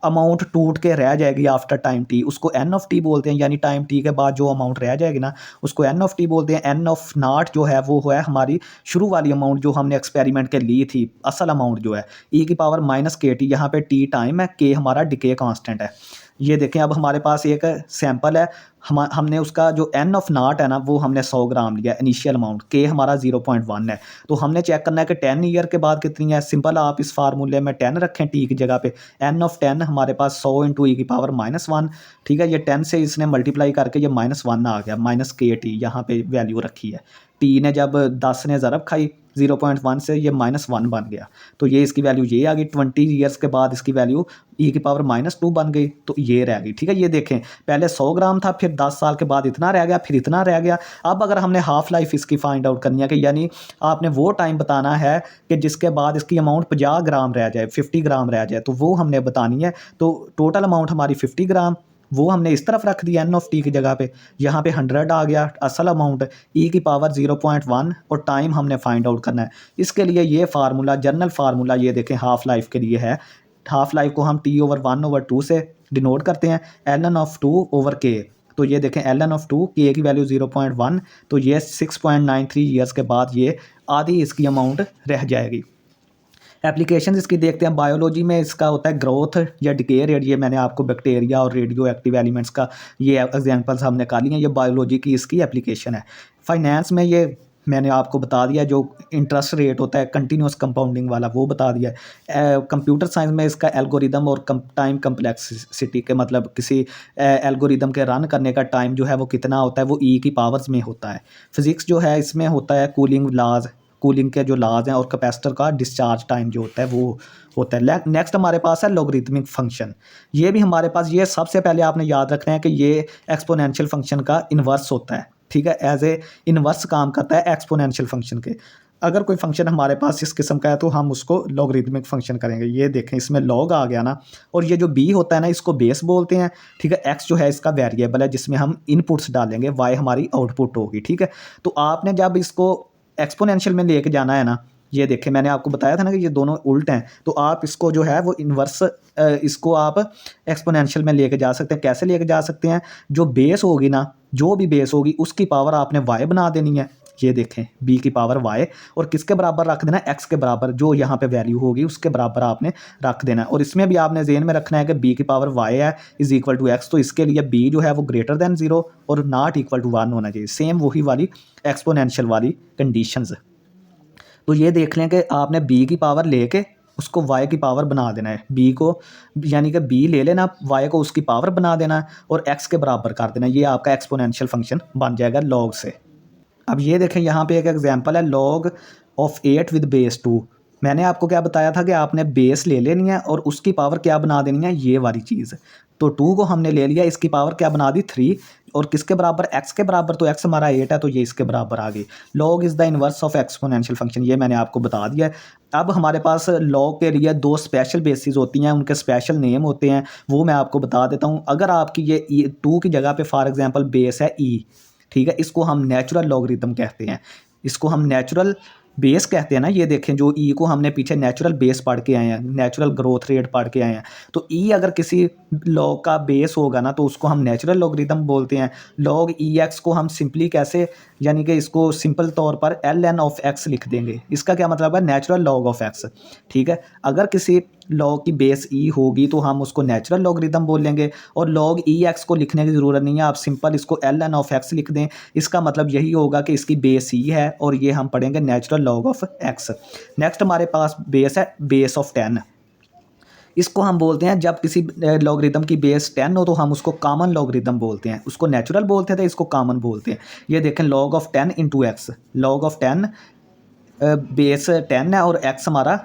अमाउंट टूट के रह जाएगी आफ्टर टाइम T उसको N(t) बोलते हैं, यानी टाइम T के बाद जो अमाउंट रह जाएगी ना उसको N(t) बोलते हैं। N(0) जो है वो है हमारी शुरू वाली अमाउंट जो हमने एक्सपेरिमेंट के ली थी, असल अमाउंट जो है E की पावर -kT, यहाँ पे T टाइम है, K हमारा डिके कांस्टेंट है। ये देखें अब हमारे पास एक सैंपल है, हमने उसका जो एन ऑफ नाट है ना वो हमने 100 ग्राम लिया इनिशियल अमाउंट, के हमारा 0.1 है। तो हमने चेक करना है कि 10 ईयर के बाद कितनी है। सिंपल आप इस फार्मूले में 10 रखें टी की जगह पे, एन ऑफ 10 हमारे पास 100 इंटू ई की पावर -1, ठीक है। ये 10 से इसने मल्टीप्लाई करके ये -1 आ गया, माइनस के टी यहाँ पे वैल्यू रखी है। टी ने जब 10 ने ज़रब खाई 0.1 से, ये -1 बन गया। तो ये इसकी वैल्यू ये आ गई। 20 ईयर्स के बाद इसकी वैल्यू ई की पावर -2 बन गई, तो ये रह गई, ठीक है। ये देखें पहले 100 ग्राम था, फिर 10 साल के बाद इतना रह गया, फिर इतना रह गया। अब अगर हमने हाफ लाइफ इसकी फाइंड आउट करनी है कि यानी आपने वो टाइम बताना है कि जिसके बाद इसकी अमाउंट 50 ग्राम रह जाए, 50 ग्राम रह जाए, तो वो हमने बतानी है। तो टोटल अमाउंट हमारी 50 ग्राम, वो हमने इस तरफ रख दिया एन ऑफ टी की जगह पे। यहाँ पे 100 आ गया असल अमाउंट, ई की पावर 0.1 और टाइम हमने फाइंड आउट करना है। इसके लिए ये फार्मूला, जनरल फार्मूला ये देखें हाफ लाइफ के लिए है। हाफ लाइफ को हम T/1/2 से डिनोट करते हैं, ln ऑफ 2/k। तो ये देखें ln ऑफ 2, के की वैल्यू 0.1, तो ये 6.93 ईयर्स के बाद ये आधी इसकी अमाउंट रह जाएगी। एप्लीकेशन इसकी देखते हैं। बायोलॉजी में इसका होता है ग्रोथ या डिके रेट। ये मैंने आपको बैक्टीरिया और रेडियो एक्टिव एलिमेंट्स का ये एग्जांपल्स हमने निकाली हैं। ये बायोलॉजी की इसकी एप्लीकेशन है। फाइनेंस में ये मैंने आपको बता दिया, जो इंटरेस्ट रेट होता है कंटिन्यूस कंपाउंडिंग वाला वो बता दिया है। कंप्यूटर साइंस में इसका एल्गोरिदम और टाइम कम्प्लेक्सिटी के मतलब किसी एल्गोरिदम के रन करने का टाइम जो है वो कितना होता है, वो ई की पावर्स में होता है। फिज़िक्स जो है इसमें होता है कूलिंग लाज, कूलिंग के जो लाज हैं, और कैपेसिटर का डिस्चार्ज टाइम जो होता है वो होता है। नेक्स्ट हमारे पास है लॉगरिथमिक फंक्शन। ये भी हमारे पास, ये सबसे पहले आपने याद रखना है कि ये एक्सपोनेंशियल फंक्शन का इन्वर्स होता है, ठीक है। एज ए इन्वर्स काम करता है एक्सपोनेंशियल फंक्शन के। अगर कोई फंक्शन हमारे पास इस किस्म का है तो हम उसको लॉगरिथमिक फंक्शन करेंगे। ये देखें इसमें लॉग आ गया ना, और ये जो बी होता है ना इसको बेस बोलते हैं, ठीक है। एक्स जो है इसका वेरिएबल है जिसमें हम इनपुट्स डालेंगे, वाई हमारी आउटपुट होगी, ठीक है। तो आपने जब इसको एक्सपोनेंशियल में लेके जाना है ना, ये देखें मैंने आपको बताया था ना कि ये दोनों उल्ट हैं, तो आप इसको जो है वो इन्वर्स, इसको आप एक्सपोनेंशियल में लेके जा सकते हैं। कैसे लेके जा सकते हैं, जो बेस होगी ना, जो भी बेस होगी उसकी पावर आपने वाई बना देनी है। ये देखें बी की पावर वाई, और किसके बराबर रख देना, एक्स के बराबर, जो यहाँ पे वैल्यू होगी उसके बराबर आपने रख देना है। और इसमें भी आपने ज़हन में रखना है कि बी की पावर वाई है इज इक्वल टू एक्स, तो इसके लिए बी जो है वो ग्रेटर दैन 0 और नॉट इक्वल टू 1 होना चाहिए। सेम वही वाली एक्सपोनेंशियल वाली कंडीशंस। तो ये देख लें कि आपने बी की पावर लेके उसको वाई की पावर बना देना है। बी को यानी कि बी ले लेना, वाई को उसकी पावर बना देना है और एक्स के बराबर कर देना। ये आपका एक्सपोनेंशियल फंक्शन बन जाएगा लॉग से। अब ये देखें यहाँ पे एक एग्जांपल है, लॉग ऑफ 8 विद बेस 2। मैंने आपको क्या बताया था कि आपने बेस ले लेनी है और उसकी पावर क्या बना देनी है, ये वाली चीज़। तो 2 को हमने ले लिया, इसकी पावर क्या बना दी 3, और किसके बराबर, एक्स के बराबर। तो एक्स हमारा 8 है, तो ये इसके बराबर आ गई। Log is the inverse of exponential function, ये मैंने आपको बता दिया है। अब हमारे पास लॉग के लिए 2 स्पेशल बेसिस होती हैं, उनके स्पेशल नेम होते हैं, वो मैं आपको बता देता हूँ। अगर आपकी ये 2 की जगह पे फॉर एग्जांपल बेस है ई, ठीक है, इसको हम नेचुरल लॉगरिथम कहते हैं, इसको हम नेचुरल बेस कहते हैं ना। ये देखें जो ई को हमने पीछे नेचुरल बेस पढ़ के आए हैं, नेचुरल ग्रोथ रेट पढ़ के आए हैं। तो ई अगर किसी लॉग का बेस होगा ना तो उसको हम नेचुरल लॉगरिथम बोलते हैं। लॉग ई एक्स को हम सिंपली कैसे, यानी कि इसको सिंपल तौर पर एल एन ऑफ एक्स लिख देंगे। इसका क्या मतलब है, नेचुरल लॉग ऑफ एक्स, ठीक है। अगर किसी लॉग की बेस ई होगी तो हम उसको नेचुरल लॉगरिथम बोलेंगे, और लॉग ई एक्स को लिखने की ज़रूरत नहीं है, आप सिंपल इसको एल एन ऑफ एक्स लिख दें। इसका मतलब यही होगा कि इसकी बेस ई है और ये हम पढ़ेंगे natural log of x. Next हमारे पास बेस है बेस ऑफ 10। इसको हम बोलते हैं, जब किसी लॉगरिथम की बेस 10 हो तो हम उसको कॉमन लॉगरिथम बोलते हैं। उसको नेचुरल बोलते थे, इसको कॉमन बोलते हैं। ये देखें log of 10 into x, log of 10 base 10 है और एक्स हमारा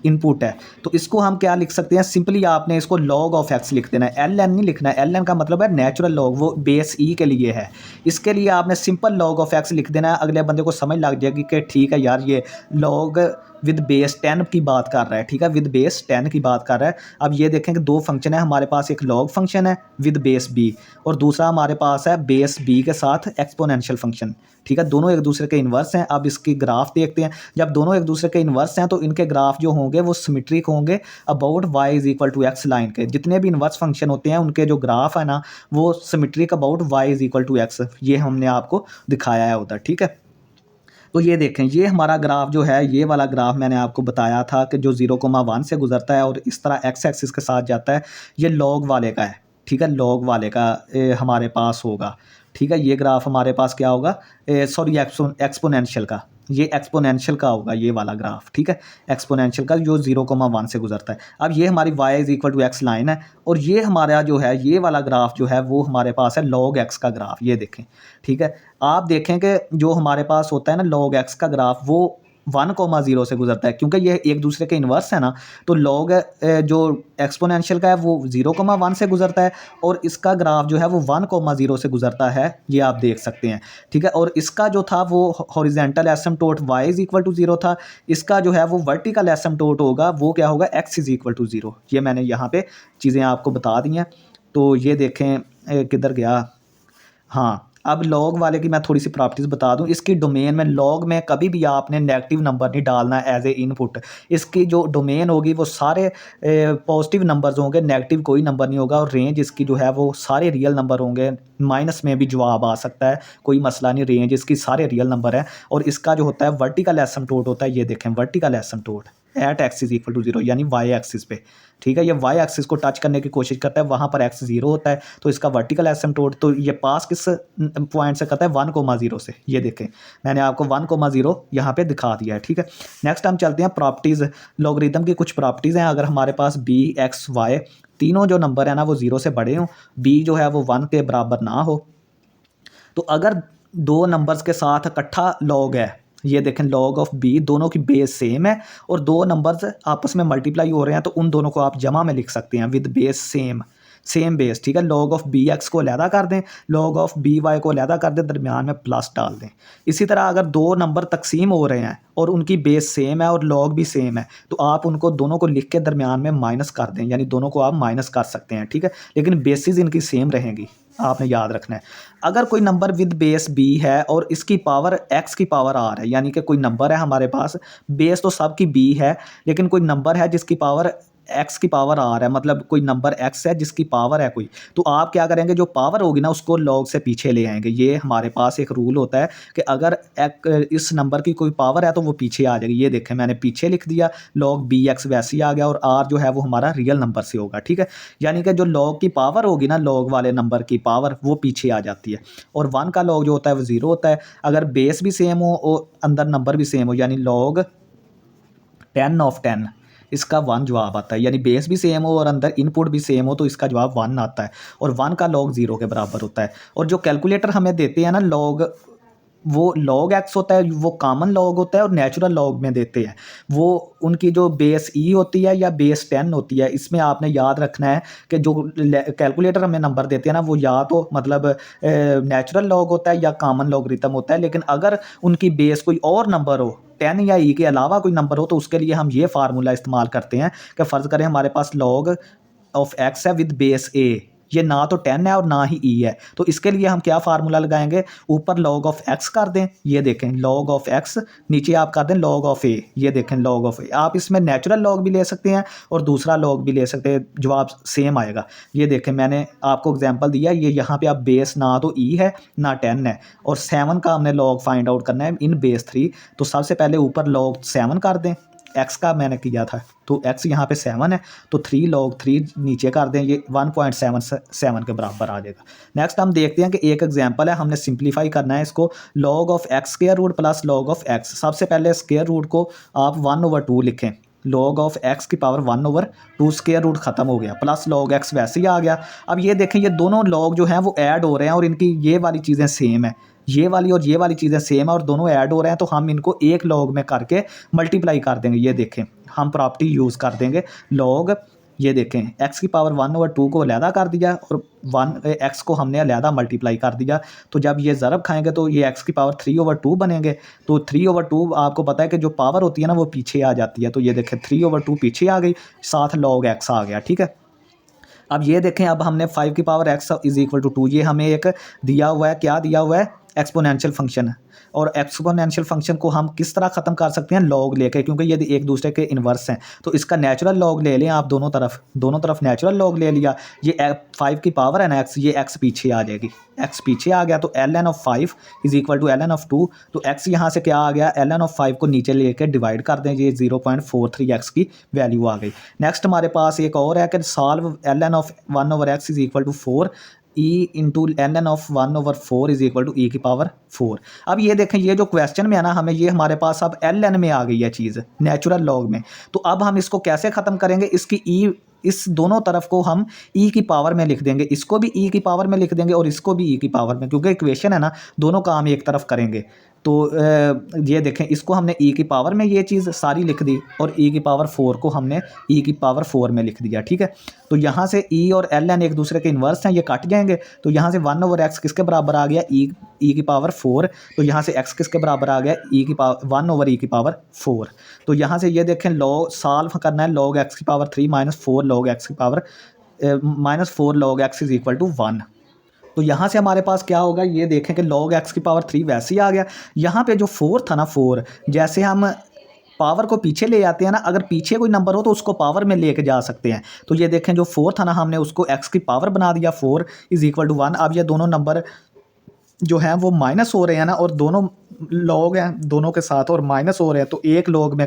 इनपुट है। तो इसको हम क्या लिख सकते हैं, सिंपली आपने इसको लॉग ऑफ एक्स लिख देना है, एल एन नहीं लिखना है। एल एन का मतलब है नेचुरल लॉग, वो बेस ई के लिए है। इसके लिए आपने सिंपल लॉग ऑफ एक्स लिख देना है। अगले बंदे को समझ लग जाएगी कि ठीक है यार ये लॉग विद बेस 10 की बात कर रहा है, ठीक है, विद बेस 10 की बात कर रहा है। अब ये देखें कि 2 फंक्शन है हमारे पास, एक लॉग फंक्शन है विद बेस बी और दूसरा हमारे पास है बेस बी के साथ एक्सपोनेंशियल फंक्शन, ठीक है। दोनों एक दूसरे के इन्वर्स हैं। अब इसकी ग्राफ देखते हैं। जब दोनों एक दूसरे के इन्वर्स हैं तो इनके ग्राफ जो होंगे वो सिमेट्रिक होंगे about y is equal to x line के। जितने भी इन्वर्स फंक्शन होते हैं उनके जो ग्राफ है ना वो symmetric about y is equal to x, ये हमने आपको दिखाया है उधर, ठीक है। तो ये देखें ये हमारा ग्राफ जो है, ये वाला ग्राफ मैंने आपको बताया था कि जो 0,1 से गुजरता है और इस तरह एक्स एक्सिस के साथ जाता है, ये लॉग वाले का है, ठीक है, लॉग वाले का हमारे पास होगा। ठीक है, ये ग्राफ हमारे पास क्या होगा, सॉरी एक्सपोनेंशियल का, ये एक्सपोनेंशियल का होगा ये वाला ग्राफ। ठीक है, एक्सपोनेंशियल का जो 0,1 से गुजरता है। अब ये हमारी y is equal to x line है, और ये हमारा जो है ये वाला ग्राफ जो है वो हमारे पास है log x का ग्राफ, ये देखें। ठीक है, आप देखें कि जो हमारे पास होता है ना log x का ग्राफ, वो 1,0 से गुजरता है, क्योंकि ये एक दूसरे के इन्वर्स है ना। तो log जो एक्सपोनेंशियल का है वो 0,1 से गुजरता है, और इसका ग्राफ जो है वो 1,0 से गुजरता है, ये आप देख सकते हैं। ठीक है, और इसका जो था वो horizontal asymptote y is equal to 0 था। इसका जो है वो वर्टिकल एसिम्पटोट होगा, वो क्या होगा, x इज इक्वल टू 0। ये मैंने यहाँ पे चीज़ें आपको बता दी हैं। तो ये देखें किधर गया, हाँ। अब लॉग वाले की मैं थोड़ी सी प्रॉपर्टीज़ बता दूं। इसकी डोमेन में लॉग में कभी भी आपने नेगेटिव नंबर नहीं डालना एज ए इनपुट। इसकी जो डोमेन होगी वो सारे पॉजिटिव नंबर्स होंगे, नेगेटिव कोई नंबर नहीं होगा। और रेंज इसकी जो है वो सारे रियल नंबर होंगे, माइनस में भी जवाब आ सकता है, कोई मसला नहीं। रेंज इसकी सारे रियल नंबर है। और इसका जो होता है वर्टिकल एसिम्पटोट होता है, ये देखें vertical asymptote at X is equal to 0, यानी वाई एक्सिस पे। ठीक है, ये वाई एक्सिस को टच करने की कोशिश करता है, वहाँ पर एक्स 0 होता है, तो इसका वर्टिकल एसिम्पटोट। तो ये पास किस पॉइंट से करता है, 1,0 से। ये देखें मैंने आपको 1,0 यहाँ पे दिखा दिया है। ठीक है, नेक्स्ट हम चलते हैं प्रॉपर्टीज़। लॉगरिदम की कुछ प्रॉपर्टीज़ हैं। अगर हमारे पास बी एक्स वाई तीनों जो नंबर है ना वो 0 से बड़े हों, बी जो है वो 1 के बराबर ना हो, तो अगर दो नंबर्स के साथ इकट्ठा लॉग है, ये देखें log ऑफ b, दोनों की बेस सेम है और दो नंबर्स आपस में मल्टीप्लाई हो रहे हैं, तो उन दोनों को आप जमा में लिख सकते हैं विद बेस सेम बेस। ठीक है, log ऑफ बी एक्स को अलहदा कर दें, log ऑफ बी वाई को अलहदा कर दें, दरमियान में प्लस डाल दें। इसी तरह अगर दो नंबर तकसीम हो रहे हैं और उनकी बेस सेम है और log भी सेम है, तो आप उनको दोनों को लिख के दरमियान में माइनस कर दें, यानी दोनों को आप माइनस कर सकते हैं। ठीक है, लेकिन बेसिस इनकी सेम रहेंगी, आपने याद रखना है। अगर कोई नंबर विद बेस b है और इसकी पावर x की पावर r है, यानी कि कोई नंबर है हमारे पास, बेस तो सबकी b है, लेकिन कोई नंबर है जिसकी पावर x की पावर r है, मतलब कोई नंबर x है जिसकी पावर है कोई, तो आप क्या करेंगे, जो पावर होगी ना उसको log से पीछे ले आएंगे। ये हमारे पास एक रूल होता है कि अगर इस नंबर की कोई पावर है तो वो पीछे आ जाएगी। ये देखें मैंने पीछे लिख दिया, log bx वैसे ही आ गया, और r जो है वो हमारा रियल नंबर से होगा। ठीक है, यानी कि जो log की पावर होगी ना, log वाले नंबर की पावर वो पीछे आ जाती है, और 1 का log जो होता है वो 0 होता है। अगर बेस भी सेम हो और अंदर नंबर भी सेम हो, यानी log 10 ऑफ 10, इसका 1 जवाब आता है। यानी बेस भी सेम हो और अंदर इनपुट भी सेम हो तो इसका जवाब 1 आता है, और 1 का log 0 के बराबर होता है। और जो कैलकुलेटर हमें देते हैं ना log, वो log x होता है, वो कॉमन log होता है, और नेचुरल log में देते हैं। वो उनकी जो बेस e होती है या बेस 10 होती है, इसमें आपने याद रखना है कि जो कैलकुलेटर हमें नंबर देते हैं ना वो या तो मतलब नेचुरल log होता है या कॉमन लॉगरिथम होता है। लेकिन अगर उनकी बेस कोई और नंबर हो, 10 या e के अलावा कोई नंबर हो, तो उसके लिए हम ये फार्मूला इस्तेमाल करते हैं कि फ़र्ज़ करें हमारे पास log ऑफ x है विद बेस a, ये ना तो 10 है और ना ही e है, तो इसके लिए हम क्या फार्मूला लगाएंगे, ऊपर log ऑफ x कर दें, ये देखें log ऑफ x, नीचे आप कर दें log ऑफ a, ये देखें log ऑफ a। आप इसमें नेचुरल log भी ले सकते हैं और दूसरा log भी ले सकते हैं, जवाब सेम आएगा। ये देखें मैंने आपको एग्जांपल दिया, ये यहाँ पे आप बेस ना तो e है ना 10 है, और 7 का हमने log फाइंड आउट करना है इन बेस 3, तो सबसे पहले ऊपर log 7 कर दें, x का मैंने किया था तो x यहाँ पे 7 है, तो 3 log 3 नीचे कर दें, ये 1.77 के बराबर आ जाएगा। नेक्स्ट हम देखते हैं कि एक एग्जांपल है, हमने सिंप्लीफाई करना है इसको, log of x square root plus log of x। सबसे पहले स्क्वायर रूट को आप 1/2 लिखें, log ऑफ x की पावर 1/2, स्क्वायर रूट ख़त्म हो गया, प्लस log x वैसे ही आ गया। अब ये देखें ये दोनों log जो हैं वो ऐड हो रहे हैं और इनकी ये वाली चीज़ें सेम है, ये वाली और ये वाली चीज़ें सेम है और दोनों ऐड हो रहे हैं, तो हम इनको एक log में करके मल्टीप्लाई कर देंगे। ये देखें हम प्रॉपर्टी यूज़ कर देंगे log, ये देखें x की पावर 1/2 को अलहदा कर दिया और 1x को हमने अलहदा मल्टीप्लाई कर दिया, तो जब ये ज़रब खाएंगे तो ये x की पावर 3/2 बनेंगे। तो 3/2 आपको पता है कि जो पावर होती है ना वो पीछे आ जाती है, तो ये देखें 3/2 पीछे आ गई, साथ log x आ गया। ठीक है, अब ये देखें अब हमने 5 की power x is equal to 2, ये हमें एक दिया हुआ है, क्या दिया हुआ है, एक्सपोनेंशियल फंक्शन है, और एक्सपोनेंशियल फंक्शन को हम किस तरह ख़त्म कर सकते हैं, लॉग लेके, क्योंकि ये एक दूसरे के इन्वर्स हैं। तो इसका नेचुरल लॉग ले लें आप, दोनों तरफ नेचुरल लॉग ले लिया। ये 5 की पावर है ना x, ये x पीछे आ जाएगी, x पीछे आ गया तो ln of 5 is equal to ln of 2। तो x यहाँ से क्या आ गया, ln ऑफ 5 को नीचे लेके डिवाइड कर दें, ये 0.43x की वैल्यू आ गई। नेक्स्ट हमारे पास एक और है कि solve ln of 1/x is equal to 4 E into ln of 1/4 is equal to E की पावर 4। अब ये देखें, ये जो क्वेश्चन में है ना, हमें ये हमारे पास अब ln में आ गई है चीज़, नेचुरल लॉग में। तो अब हम इसको कैसे ख़त्म करेंगे, इसकी ई, इस दोनों तरफ को हम e की पावर में लिख देंगे, इसको भी e की पावर में लिख देंगे और इसको भी e की पावर में, क्योंकि इक्वेशन है ना, दोनों काम एक तरफ करेंगे। तो ये देखें, इसको हमने e की पावर में ये चीज़ सारी लिख दी और e की पावर 4 को हमने e की पावर 4 में लिख दिया, ठीक है। तो यहाँ से e और ln एक दूसरे के इन्वर्स हैं, ये कट जाएंगे। तो यहाँ से 1/x किसके बराबर आ गया, e की पावर 4। तो यहाँ से x किसके बराबर आ गया, e की पावर 1/e की पावर 4। तो यहाँ से ये देखें, लॉग सॉल्व करना है, log x की पावर 3 - 4 log x की power -4 log x is equal to 1। तो यहाँ से हमारे पास क्या होगा, ये देखें कि log x की पावर 3 वैसे ही आ गया। यहाँ पे जो 4 था ना, 4 जैसे हम पावर को पीछे ले जाते हैं ना, अगर पीछे कोई नंबर हो तो उसको पावर में लेके जा सकते हैं। तो ये देखें, जो 4 था ना, हमने उसको x की पावर बना दिया, 4 इज इक्वल टू 1। अब ये दोनों नंबर जो हैं वो माइनस हो रहे हैं ना, और दोनों लॉग हैं दोनों के साथ और माइनस हो रहे हैं, तो एक लॉग में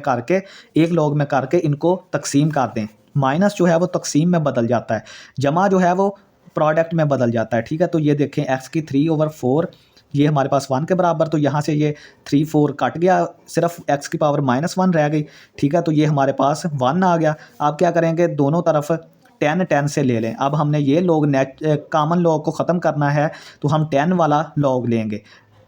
करके इनको तकसीम कर दें। माइनस जो है वो तकसीम में बदल जाता है, जमा जो है वो प्रोडक्ट में बदल जाता है, ठीक है। तो ये देखें, x की 3/4 ये हमारे पास 1 के बराबर, तो यहाँ से ये 3 4 कट गया, सिर्फ x की पावर -1 रह गई, ठीक है। तो ये हमारे पास 1 आ गया। आप क्या करेंगे, दोनों तरफ 10 से ले लें। अब हमने ये लॉग कॉमन लॉग को ख़त्म करना है, तो हम 10 वाला लॉग लेंगे,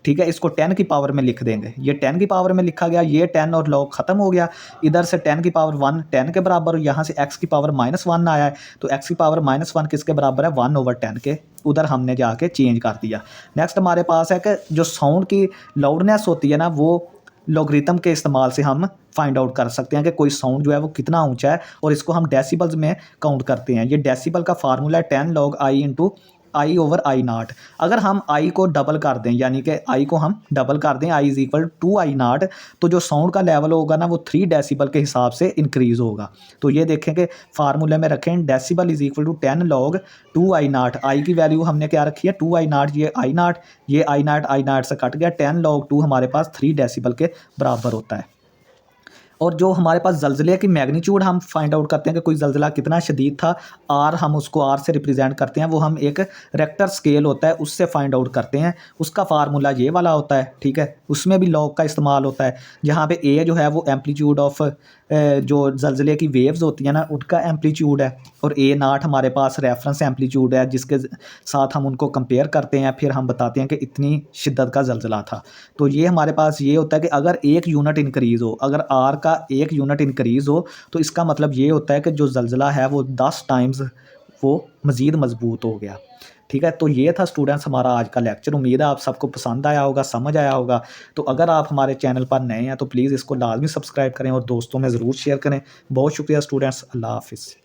ठीक है। इसको 10 की पावर में लिख देंगे, ये 10 की पावर में लिखा गया, ये 10 और लॉग ख़त्म हो गया। इधर से 10 की पावर 1 10 के बराबर, यहाँ से x की पावर -1 आया है, तो x की पावर -1 किसके बराबर है, 1/10 के। उधर हमने जाके चेंज कर दिया। नेक्स्ट हमारे पास है कि जो साउंड की लाउडनेस होती है ना, वो लॉगरिथम के इस्तेमाल से हम फाइंड आउट कर सकते हैं कि कोई साउंड जो है वो कितना ऊंचा है, और इसको हम डेसिबल्स में काउंट करते हैं। ये डेसिबल का फार्मूला है 10 log i इंटू I/I0। अगर हम i को डबल कर दें, यानी कि i को हम डबल कर दें, i इज इक्वल 2I0, तो जो साउंड का लेवल होगा ना वो 3 डेसिबल के हिसाब से इंक्रीज़ होगा। तो ये देखें कि फार्मूले में रखें, decibel is equal to 10 log 2I0। i की वैल्यू हमने क्या रखी है, 2I0, ये I0, ये I0 से कट गया, 10 log 2 हमारे पास 3 डेसिबल के बराबर होता है। और जो हमारे पास ज़लज़ले की मैग्नीट्यूड हम फाइंड आउट करते हैं कि कोई ज़लज़ला कितना शदीद था, आर हम उसको आर से रिप्रेजेंट करते हैं, वो हम एक रेक्टर स्केल होता है उससे फाइंड आउट करते हैं। उसका फार्मूला ये वाला होता है, ठीक है। उसमें भी लॉग का इस्तेमाल होता है, जहाँ पे ए जो है वो एम्पलीट्यूड ऑफ जो ज़लज़ले की वेव्स होती हैं ना उनका एम्पलीट्यूड है, और A0 हमारे पास रेफरेंस एम्पलीट्यूड है जिसके साथ हम उनको कंपेयर करते हैं, फिर हम बताते हैं कि इतनी शिद्दत का ज़लज़ला था। तो ये हमारे पास ये होता है कि अगर 1 यूनिट इंक्रीज़ हो, अगर आर का 1 यूनिट इंक्रीज़ हो, तो इसका मतलब ये होता है कि जो ज़लज़ला है वो 10 टाइम्स वो मज़ीद मजबूत हो गया, ठीक है। तो ये था स्टूडेंट्स हमारा आज का लेक्चर। उम्मीद है आप सबको पसंद आया होगा, समझ आया होगा। तो अगर आप हमारे चैनल पर नए हैं तो प्लीज़ इसको लाजमी सब्सक्राइब करें और दोस्तों में ज़रूर शेयर करें। बहुत शुक्रिया स्टूडेंट्स, अल्लाह हाफ़िज़।